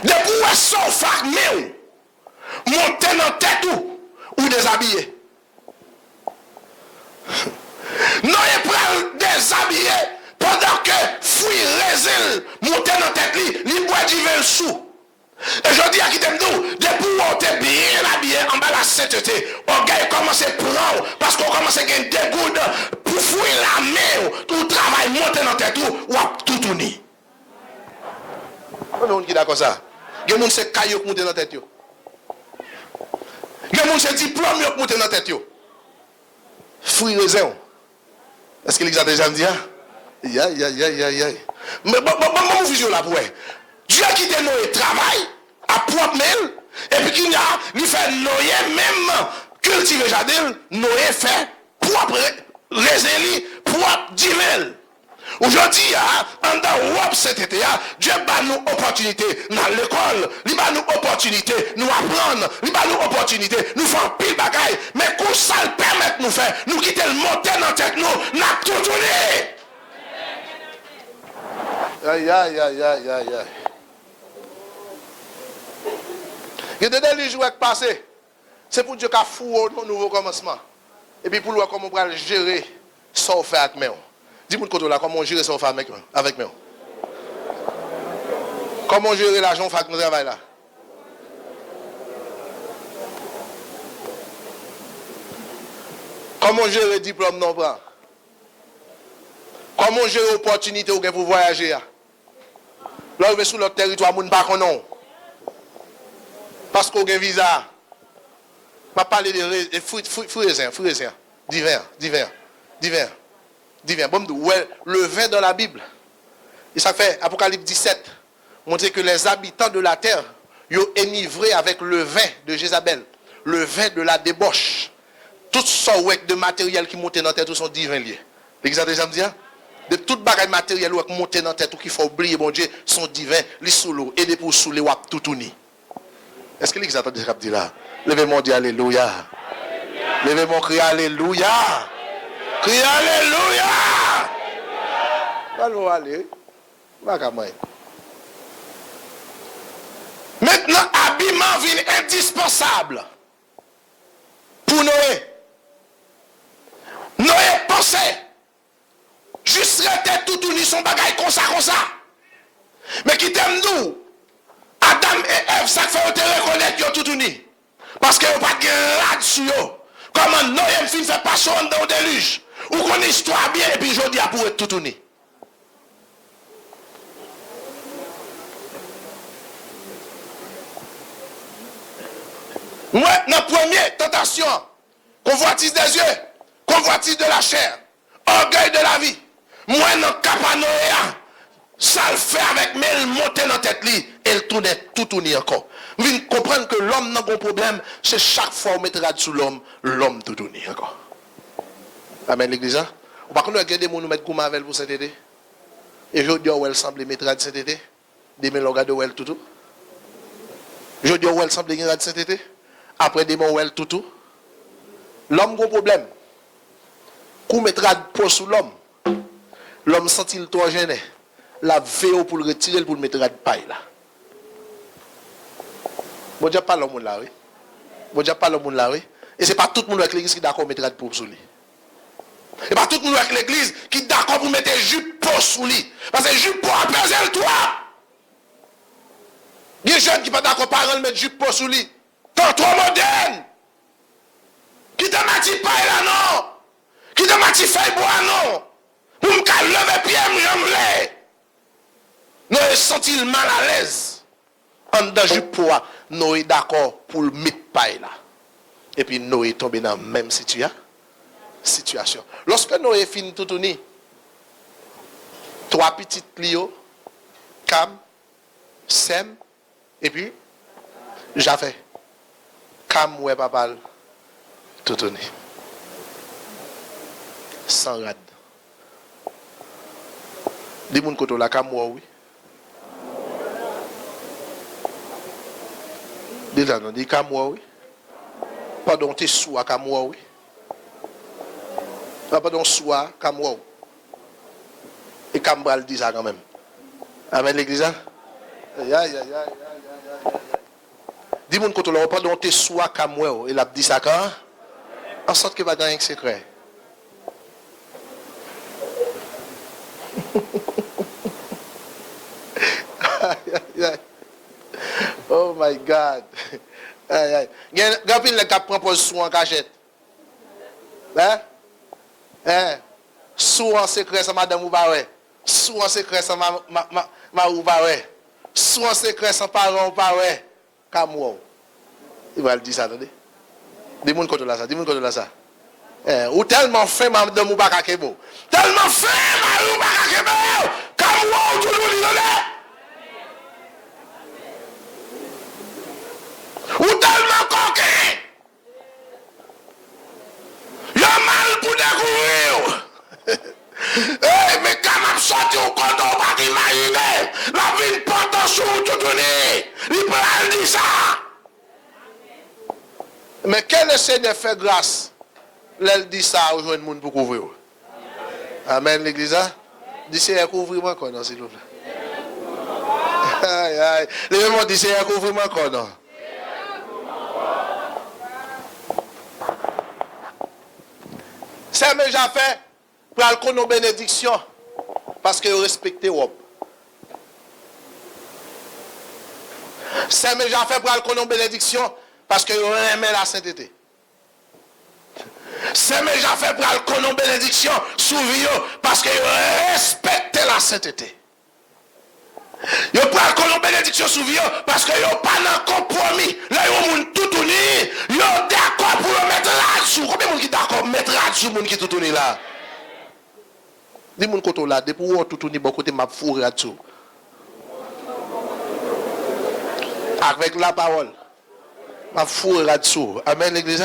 Des poissons farmés, monter dans la tête ou déshabillés. Noé prend déshabillé pendant que fruit raisin monter dans la tête, il boit du vin sous. Et je dis à qui t'aime nous, depuis on t'est bien habillé en bas de la sainteté, on gagne commencer à prendre parce qu'on commence à gagner des gouttes pour fouiller la main, tout travail monter dans la tête ou à tout tourner. On est qui d'accord ça? Il y a des gens qui montent dans la tête. Il y a des gens qui diplôme qui montent dans la tête. Fruit raisin. Est-ce que l'exemple déjà me dit? Mais bon, vision là pour Dieu qui te Noé travail à propre mail et puis qu'il a lui fait Noé même cultiver jardin, Noé fait propre raisin propre divin. Aujourd'hui, en dans cet été, Dieu bat nous opportunité dans l'école, il bat nous opportunité nous apprendre, il bat nous opportunité nous faire pile bagaille, mais qu'on ça le permet nous faire, nous quitter le monter dans la tête nous, n'a tout tourné. Aïe, aïe, aïe, aïe, aïe, aïe. Il y a des jours qui passent, c'est pour Dieu qui a foué un nouveau commencement. Et puis pour voir comment on va gérer ça on fait avec moi. Dis-moi là, comment on gère ça on fait avec moi. Comment on gère l'argent on fait avec notre travail là. Comment on gère le diplôme non prend. Comment on gère l'opportunité pour voyager. Là, on est sur notre territoire, on ne pas non. Parce qu'on a un visa. Je vais parler de fruits divers. Bon, le vin dans la Bible. Et ça fait Apocalypse 17. Montrer que les habitants de la terre ils ont enivré avec le vin de Jézabel. Le vin de la débauche. Toutes sortes de matériel qui montent dans la terre, tous sont divins liés. L'église a déjà me dit, de toute bagaille matérielle qui montent dans la terre, tout qu'il faut oublier, bon Dieu, sont divins, les sous l'eau, et pour sous les wap tout tourner. Est-ce que l'église a déjà dit là? Levez-moi, dit Alléluia. Levez-moi, criez Alléluia. Criez Alléluia. Allons aller. Maintenant, habillement vient indispensable pour Noé. Noé pensait juste rester tout uni son bagaille comme ça. Mais qui t'aime nous, Adam et Ève, ça fait te reconnaître tout uni. Parce que vous pas de là-dessus. Comment Noé fin fait passer dans le déluge. Ou qu'on histoire bien et puis je dis à pour être tout uni. Moi, dans la première tentation, convoitise des yeux, convoitise de la chair, orgueil de la vie. Moi, dans le capanoïa, ça le fait avec mais il monte dans la tête, et il tourne tout tourne encore. Vous comprenez que l'homme n'a pas de problème, c'est chaque fois qu'on mettra sous l'homme tout tourne encore. Amen, l'église. On va regarder des gens nous mettre comme avec pour cet été. Et je dis, où elle semble mettre cet été. Demain, on regarde où elle tout. Je dis, où elle semble mettre cet été. Après des mots tout. L'homme a un problème. Qu'on mettra de sous l'homme. L'homme sent-il trop gêné. La veille pour le retirer pour le mettre de paille là. Bon Dieu pas l'homme là oui. Bon Dieu pas l'homme là oui. Et c'est pas tout le monde avec l'église qui est d'accord mettre de pour sous lui. Et pas tout le monde avec l'église qui est d'accord pour mettre jupe pour sous lui. Parce que jupe pour apaiser le toit. Il y a des jeunes qui ne sont pas d'accord pour mettre jupe pour sous lui. Tant trop moderne. Qui te m'a paille là non. Qui te m'a feuille bois non. Pour me lever pied me Noé sent-il mal à l'aise. En danger pour Noé d'accord pour le mettre paille là. Et puis Noé est tombé dans la même situation. Lorsque Noé finit tout tourner, 3 petites Clio, Cam, Sem, et puis Japheth. Cam ouais papa tout tourner. Sans rad. Dis mon côté la Cam oui. Déjà non dit Cam oui. Pardon t'es sous à Cam oui. Pardon sous à Cam oui. Et Cam bral dit ça quand même. Amen l'église. Dis mon côté là pardon t'es sous à Cam oui. Il a dit ça quand en sorte que va gagner un secret. Oh my God. Il y a un pile qui prend pour sous en cachette. Sous en secret, ça madame ou pas ouais. Sous en secret, ça ma ou pas ouais. Sous en secret, ça parent ou pas ouais. Comme wow. Il va le dire ça, attendez. Dis-moi contre là ça, dis-moi contre là ça. Ou tellement fait madame ou pas kakebo. Tellement fait madame ou pas kakebo. Comme ou tout le monde ou tellement coquin. Y'a mal pour découvrir. Mais quand même sorti au compte, on va imaginer. La vie porte sur tout le monde. Il peut dire ça. Mais quel est Seigneur fait grâce? L'elle dit ça aux jeunes monde pour couvrir. Amen l'église. Dis Seigneur couvrir-moi encore non s'il vous plaît. Aïe aïe. Les gens disent Seigneur couvrir-moi encore non. C'est mes affaires pour aller connaître bénédiction parce que vous respectez l'Europe. C'est mes affaires pour aller connaître bénédiction parce que vous aimez la sainteté. C'est mes affaires pour aller connaître bénédiction sous vie parce que vous respectez la sainteté. Vous prenez connaître bénédiction sous vie parce que vous n'avez pas de compromis. Là, vous avez tout uni. Vous êtes d'accord pour mettre là-dessus. Combien de gens qui sont d'accord pour mettre là-dessus les gens qui tout uni là? Dis-moi côté là, depuis où tout uni, bon côté m'a fourré là-dessus. Avec la parole. M'a fourré là-dessus. Amen l'église.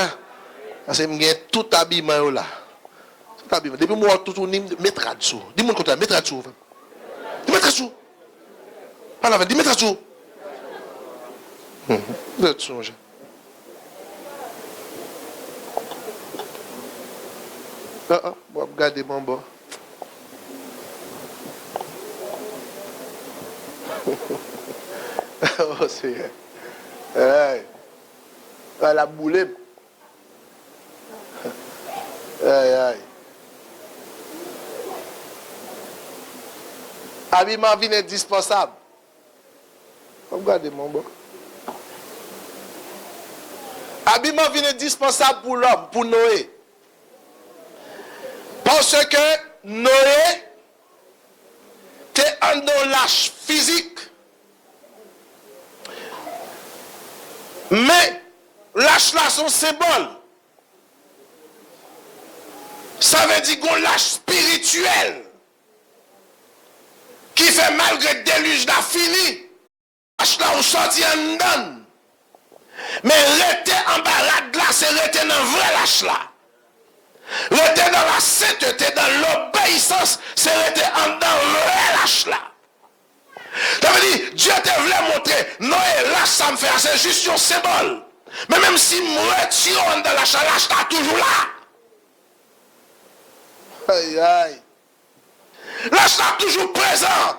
Parce que j'ai tout habillement là. Tout habillement. Depuis moi tout uni, mettre là-dessus. Dis-moi côté là, mettre là-dessus. Mettre là-dessus. Pas la veille, dis mettre là-dessus. Là-dessus, mon cher. Bon, regardez mon bon. Oh, c'est. La boule. Aïe, aïe. Habillement vient indispensable. Regardez mon bon. Habillement vient indispensable pour l'homme, pour Noé. Parce que Noé était un lâche physique. Mais lâche là son symbole. Ça veut dire qu'on lâche spirituel. Qui fait malgré le déluge n'a fini. Lâche là on sortit en dedans. Mais rester en bas la glace et rester dans le vrai lâche là. Rester dans la sainteté, dans l'obéissance, c'est rester en dedans le vrai lâche là. Ça veut dire, Dieu te voulait montrer, Noé, lâche ça me fait, c'est juste un symbole. Mais même si moi retire dans lâche, lâche là toujours là. Aïe aïe. Lâche là toujours présent.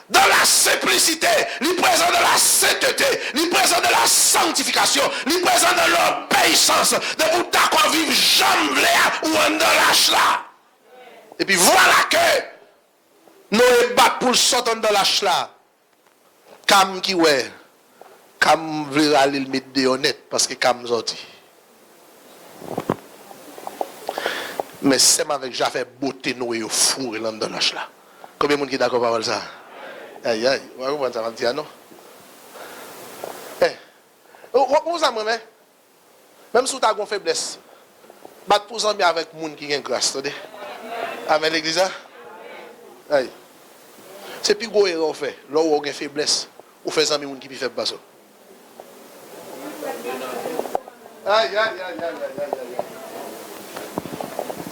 Dans la simplicité, il présent de la sainteté, il présent de la sanctification, il présent de l'obéissance, de vous d'accord vivre jamais ou en dans lâche là. Et puis voilà que nous bat pour sortir dans lâche là. Comme qui ouais, comme veut aller le mettre de honnête parce que comme sorti. Mais c'est avec j'avais beauté nous et fou et dans lâche là. Combien de monde qui d'accord avec ça? Aïe aïe, on va comprendre ça va dire non. On ça moi même si tu as une faiblesse, bat pour ça avec monde qui a une grâce, attendez. Amen l'église. Aïe. C'est plus gros erreur fait, là où on a une faiblesse, ou fait ça monde qui peut faire pas ça. Aïe aïe aïe aïe aïe aïe.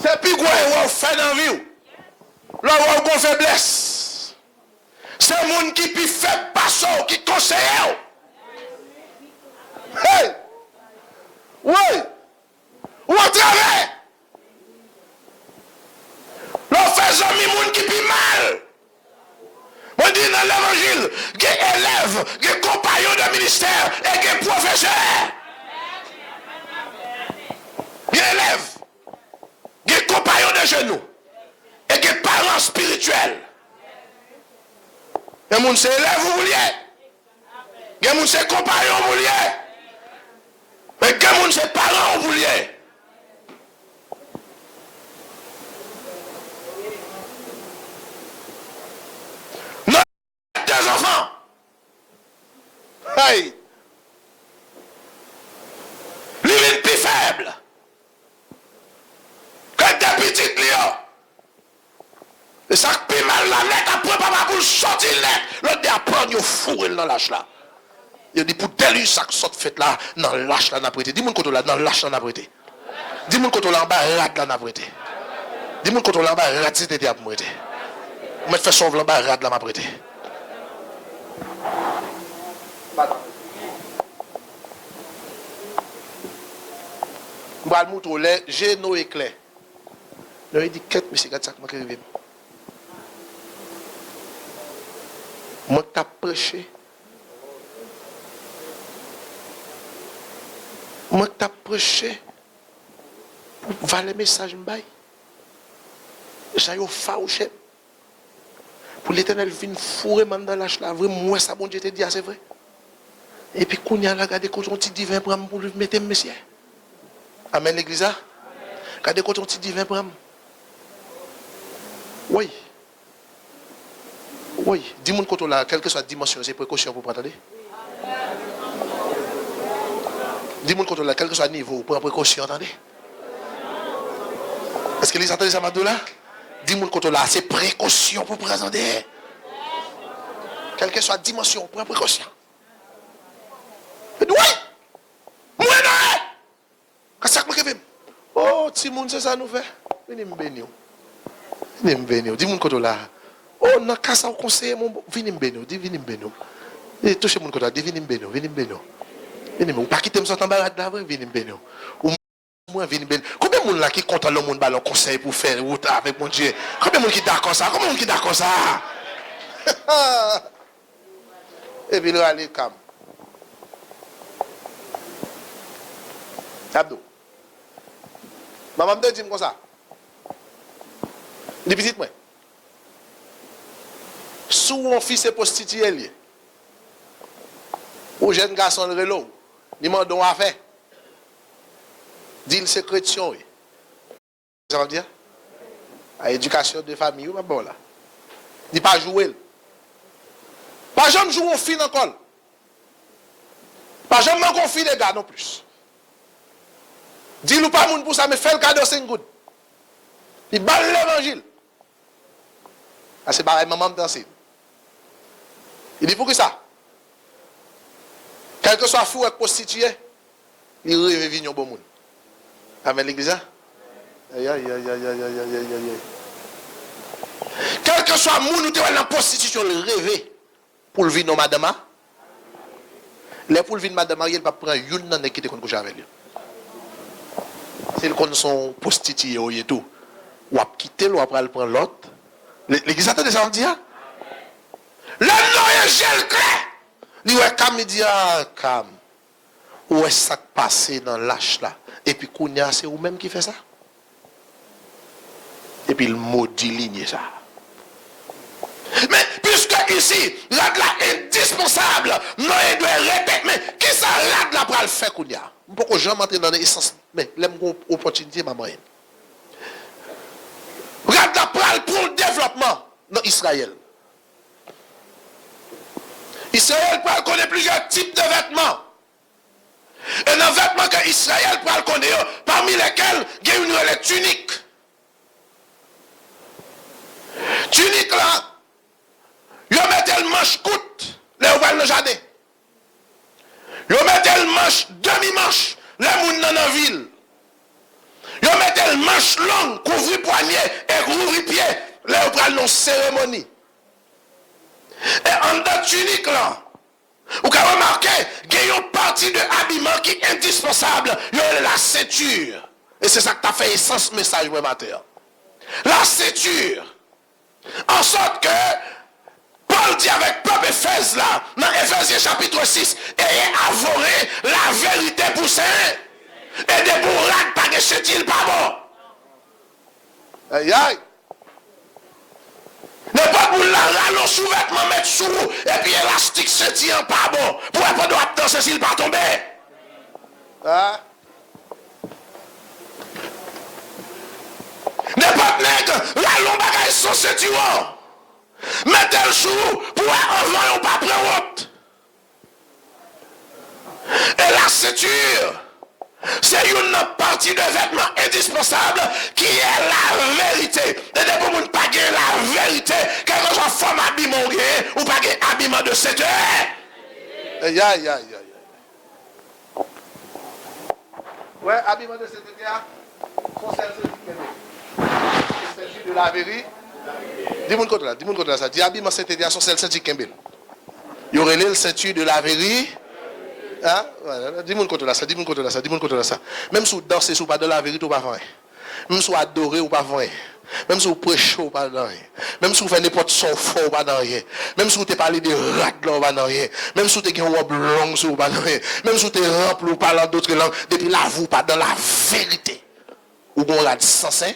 C'est plus gros erreur fait dans la vie. Là où on a une faiblesse. C'est un monde qui peut faire pas ça, qui conseille. Hey! Oui! Ou à travers! L'on fait un monde qui peut mal. On dit dans l'évangile, il y a élèves, il y a compagnons de ministère et il y a professeurs. Il y a élèves, il y a compagnons de genoux et il y a parents spirituels. Il y a des gens qui sont élèves ou vouliez. Il y a des gens qui sont compagnons ou vouliez. Mais il y a des gens qui sont parents ou vouliez. Nous avons des enfants. Hey. L'île est plus faible. Et ça qui mal la net après papa pour sortir net. L'autre dit après yo fourré dans lâche là. Il dit pour déluge ça sort fait là dans lâche là n'a prêté. Dis-moi quand là dans lâche là n'a prêté. Dis-moi quand là en bas rad là n'a prêté. Dis-moi quand là en bas rad c'était à prêter. On met fait sauve là en bas rad là m'a prêté. M'bral mouto lait géno éclair. Là il dit quête monsieur regarde ça comment arrivé. Moi t'as prêché. Moi t'as prêché pour valer message m'bay. Ça yo fauché. Pour l'Éternel vient fourrer man dans l'âge là, vraiment moi ça bon Dieu te dit c'est vrai. Et puis qu'on y a là regarder quand on petit divin pour lui mettre monsieur. Amen l'église. Regardez quand on petit divin pour. Oui. Oui, dis-moi quand on a quelle que soit la dimension, c'est précaution pour prendre. Dis-moi quand on a quel que soit le niveau, pour précaution, attendez. Est-ce que les entendez ça maintenant là? Dis-moi quand on a c'est précaution pour prendre. Quelle que soit la dimension, pour précaution. Oui! Moi non! Qu'est-ce que ça fait? Oh, Timoun, c'est ça nous fait. Venez me bénir. Venez me bénir. Dis-moi quand on a. Oh, n'a qu'à ça conseiller mon venez me bénir, venez me bénir. Et touchez mon côté, venez me bénir, venez me bénir. Venez me pas quitter me sortir en balade là, venez me bénir. Ou moi venez me bénir. Combien de monde là qui compte le monde ballon conseil pour faire route avec mon Dieu? Combien de monde qui d'accord ça? Combien de monde qui d'accord ça? Et puis là aller calme. Abdou. Maman me dit comme ça. Des petites moi. Sous mon fils est prostitué, ou jeune garçon le relo, il m'a donné à faire. Dit c'est chrétien. Ça veut dire? À éducation de famille, ou pas bon là. Il pas jouer. Pas jamais jouer au fin encore. Pas jamais encore fin les gars non plus. Dis-le pas moun pour ça, mais fait le cadeau c'est good. Il balle l'évangile. Ah c'est pareil, maman me danser. Il dit pour qui ça? Quel que soit fou avec prostitué, il rêve vivre au bon monde. Amen l'église. Aïe aïe aïe aïe aïe aïe aïe aïe aïe. Quel que soit monde ou te dans la prostitution, il rêve pour le vivre dans madame. Les pour le vivre madame, il va prendre une nan qui te kon coucher avec lui. C'est le kon son prostitué et tout. Ou a quitter ou après prendre l'autre. L'église attend ça on dit. Le nom est gel clair. Il ouais cam il dit ah cam. Où est ça passé dans l'âge là et puis kounya c'est vous même qui fait ça. Et puis il maudit ligne ça. Mais puisque ici l'ad là indispensable, non il doit répéter mais qui ça l'ad là pour le faire kounya. Pourquoi jamais entrer dans l'essence mais l'aime opportunité maman. L'ad là pour le développement dans Israël. Israël peut connaître plusieurs types de vêtements. Et dans les vêtements que Israël peut connaître, parmi lesquels il y a une tunique. Tunique là, il met le manche courte, les ouvrent dans le jardin. Il met le manche demi-manche, les gens dans la ville. Il met le manche longue, couvrir poignet et couvrir pied, les ouvrent dans la cérémonie. Et en dans tunique là, vous avez remarqué qu'il y a une partie de l'habillement qui est indispensable, il y a la ceinture. Et c'est ça que tu as fait essence message moi matin. La ceinture. En sorte que Paul dit avec peuple Éphèse là, dans Éphésiens chapitre 6, ayez avoré la vérité pour saint et des bourrades pas de chétil pas bon. Aïe aïe. Ne pas pour la rallonge sous-vêtement mettre sous et puis élastique se tient pas bon. Pour pas doit danser s'il pas tomber. Ah. Ne pas nègre, rallonge bagage son ceinturon. Mettez le sous pour avant on pas prendre route. Et la ceinture C'est une partie de vêtement indispensable qui est la vérité. Et pour ne pas gagner la vérité, quelle que soit forme habillement ou pas gagner habillement de cette heure. Aïe, aïe, aïe, aïe. Ouais, habillement de cette heure, son celle de la vérité. Dis-moi contre là, ça. Dis habillement de cette heure, son celle de Kembel. Il y aurait le ceinture de la vérité. Hein? Voilà. Dis-moi contre là, ça. Même si vous dansez, ou pas de la vérité, ou pas vrai. Même si vous adorez, ou pas vrai. Même si vous prêchez, ou pas dans rien. Même si vous faites n'importe son fort, ou pas dans rien. Même si vous te parlez de rats, ou pas dans rien. Même si vous te une robe longue, ou pas dans rien. Même si vous te rempli, ou parlez d'autres langues. Depuis là, vous pas dans la vérité. Ou qu'on l'a dit sensé.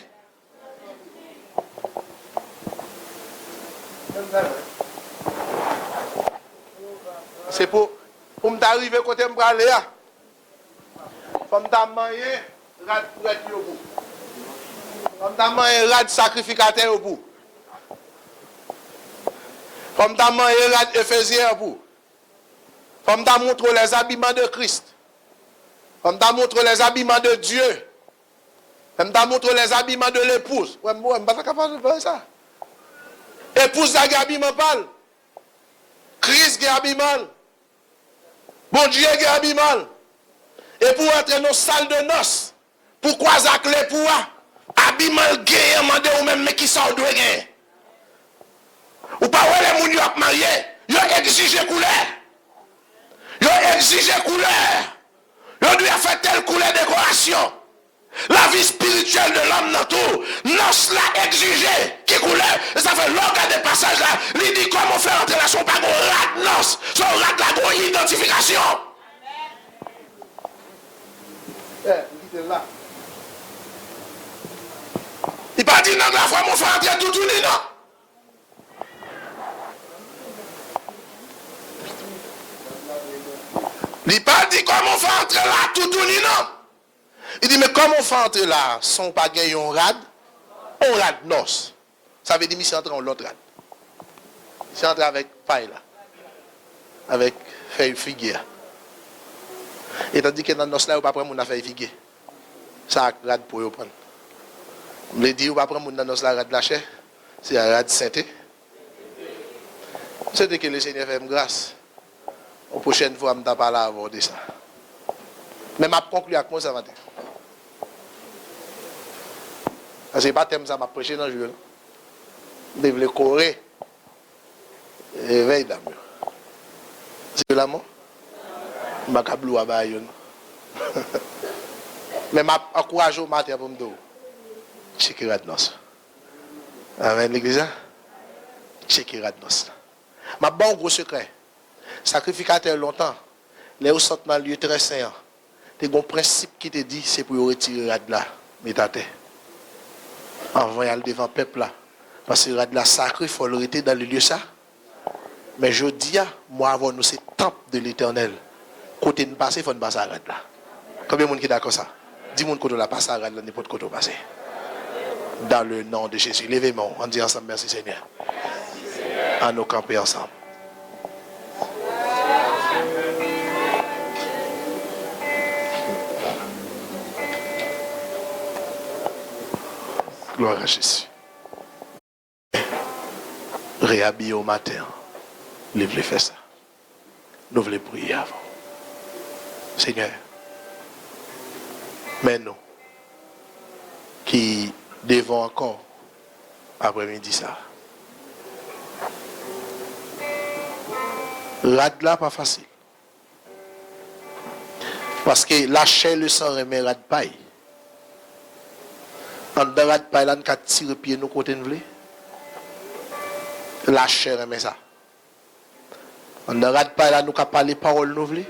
C'est pour m'arriver côté m'braler là. Faut m'manger rad pour être au bout. Faut m'manger rad sacrificateur au bout. Faut m'manger rad Éphésiens au bout. Faut m'montrer les habillements de Christ. Faut m'montrer les habillements de Dieu. Faut m'montrer les habillements de l'épouse. Ouais, moi, pas capable de faire ça. Épouse a habillement pâle. Christ a habillement. Bon Dieu a habillement. Et pour entrer dans la salle de noces, pourquoi ça clé pour habillement gagnant mandé ou même mais qui sort de gagner. Ou pas les moun yo marié, yo exige couleur. Yo exige couleur. Yo doit faire telle couleur décoration. La vie spirituelle de l'homme dans tout, noce l'a exigé qui couleur. Et ça fait longtemps des passages là, il dit comment faire entrer là son pas gros rat noce, son rat la gros identification. Là. Il pas dit non, la foi, mon frère, entrer tout tourner, non. Il pas dit comment faire entrer là, tout tourner, non. Il dit, mais comment faire entrer là, sans pas gagner un rad, on rad noce. Ça veut dire, c'est entrer en l'autre rad. C'est entrer avec paille là, avec feuille figuier. Et tandis que dans le noce là, on ne peut pas prendre mon affaire figuier. Ça rad pour vous prendre. Je me dis, on va prendre mon dans la rad lâché. C'est la rad sainté. C'est que le Seigneur fait grâce. La prochaine fois, je ne vais pas là avant de ça. Mais je conclue avec moi ça matin. Parce que ce n'est pas thème ça m'a prêché dans le jour. Je devais courir. Éveille d'amour. C'est l'amour. Je ne vais pas blou à bailler. Mais je encourage au matin pour me dire. Checker nos. Amen l'église. Checker nos. Ma bon gros secret. Sacrificateur longtemps. Les où sont dans le lieu très saint. Tu as un principe qui te dit c'est pour retirer rad là. Mais ta tête. Avant d'aller devant le peuple là. Parce que rad là sacré, il faut le retirer dans le lieu ça. Mais je dis, moi avant nous c'est temple de l'éternel. Côté de passer, il faut ne pas s'arrêter là. Combien de monde qui est d'accord ça? 10 monde qui la passe à là, n'importe quoi passer. Dans le nom de Jésus. Levez-moi, on dit ensemble merci Seigneur. À nous camper ensemble. Gloire à Jésus. Réhabiller au matin. Nous voulons faire ça. Nous voulons prier avant. Seigneur, mais nous, qui devons encore, après-midi ça, rad là pas facile. Parce que lâcher le sang remet rad paille. En dedans rad paille là, nous avons tiré pied nous côté nous voulons. Lâcher remet ça. En dedans rad paille là, nous avons parlé parole nous voulons.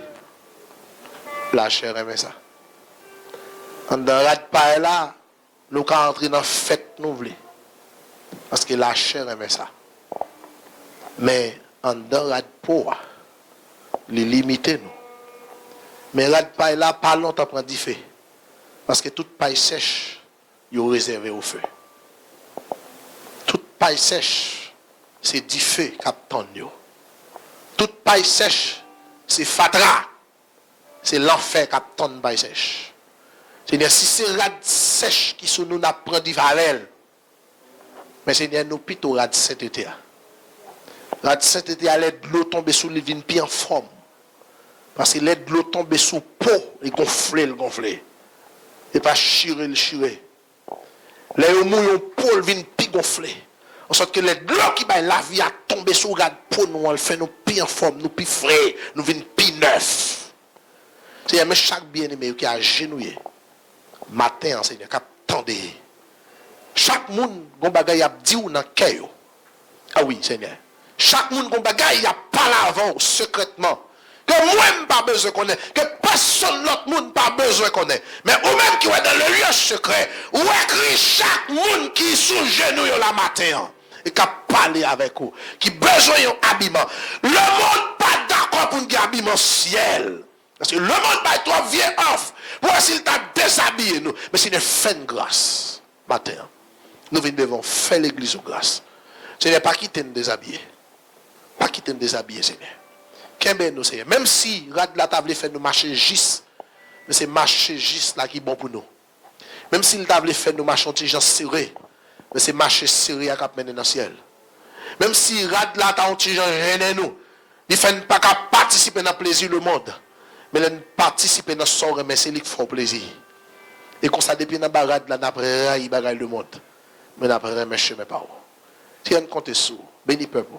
La chair aimait ça. En dedans rad paille là, nous avons entré dans la fête nous voulons. Parce que la chair aimait ça. Mais en dedans rad pour les limiter nous. Mais rad paille là, pas longtemps prend du feu. Parce que toute paille sèche, il est réservé au feu. Toute paille sèche, c'est du feu qui attend. Toute paille sèche, c'est fatra. C'est l'enfer qui attend paille sèche. Seigneur, si c'est rad sèche qui sont nous n'apprend d'Ivarel, mais Seigneur, nous plutôt rad saint-été. Rad saint-été, à l'aide de l'eau tomber sous les vignes, puis en forme. Parce que l'aide de l'eau tomber sous peau, et gonfler. Et pas chirer. Les mouillons peau, vient puis gonfler. En sorte que l'aide de l'eau qui va la vie a tombé sous rad peau, nous, elle fait nous puis en forme, nous puis frais, nous vient puis neuf. Seigneur, mais chaque bien-aimé qui a genouillé, matin, Seigneur, qui attendait. Chaque monde, gon bagay a dit ou dans cœur. Ah oui, Seigneur. Chaque monde, gon bagay a parlé avant, secrètement. Que moi-même pas besoin connaître. Que personne l'autre monde pas besoin connaître. Mais ou même qui est dans le lieu secret, ou écrit chaque monde qui est sous genou la matin. Et qui a parlé avec vous. Qui besoin d'un habillement. Le monde pas d'accord pour un habillement ciel. Parce que le monde va toi vient off. Pour s'il t'a déshabillé nous. Mais c'est une fin de grâce. Matin. Nous venons devant faire l'église de grâce. Ce n'est pas quitter nous déshabiller. Pas quitter nous déshabiller, Seigneur. Qu'est-ce nous, Seigneur? Même si rad la table fait nous marcher juste, mais c'est marcher juste là qui est bon pour nous. Même si le table fait nous marcher en serré, mais c'est marcher serré à cap mener dans le ciel. Même si rad la ta en gêne nous, il fait pas participer dans le plaisir du monde. Mais il participe dans son mais c'est lui qui fait plaisir. Et quand ça depuis dans barade là n'après raï bagaille le monde. Mais n'après mes chemin pas. Si on compte sur béni peuple.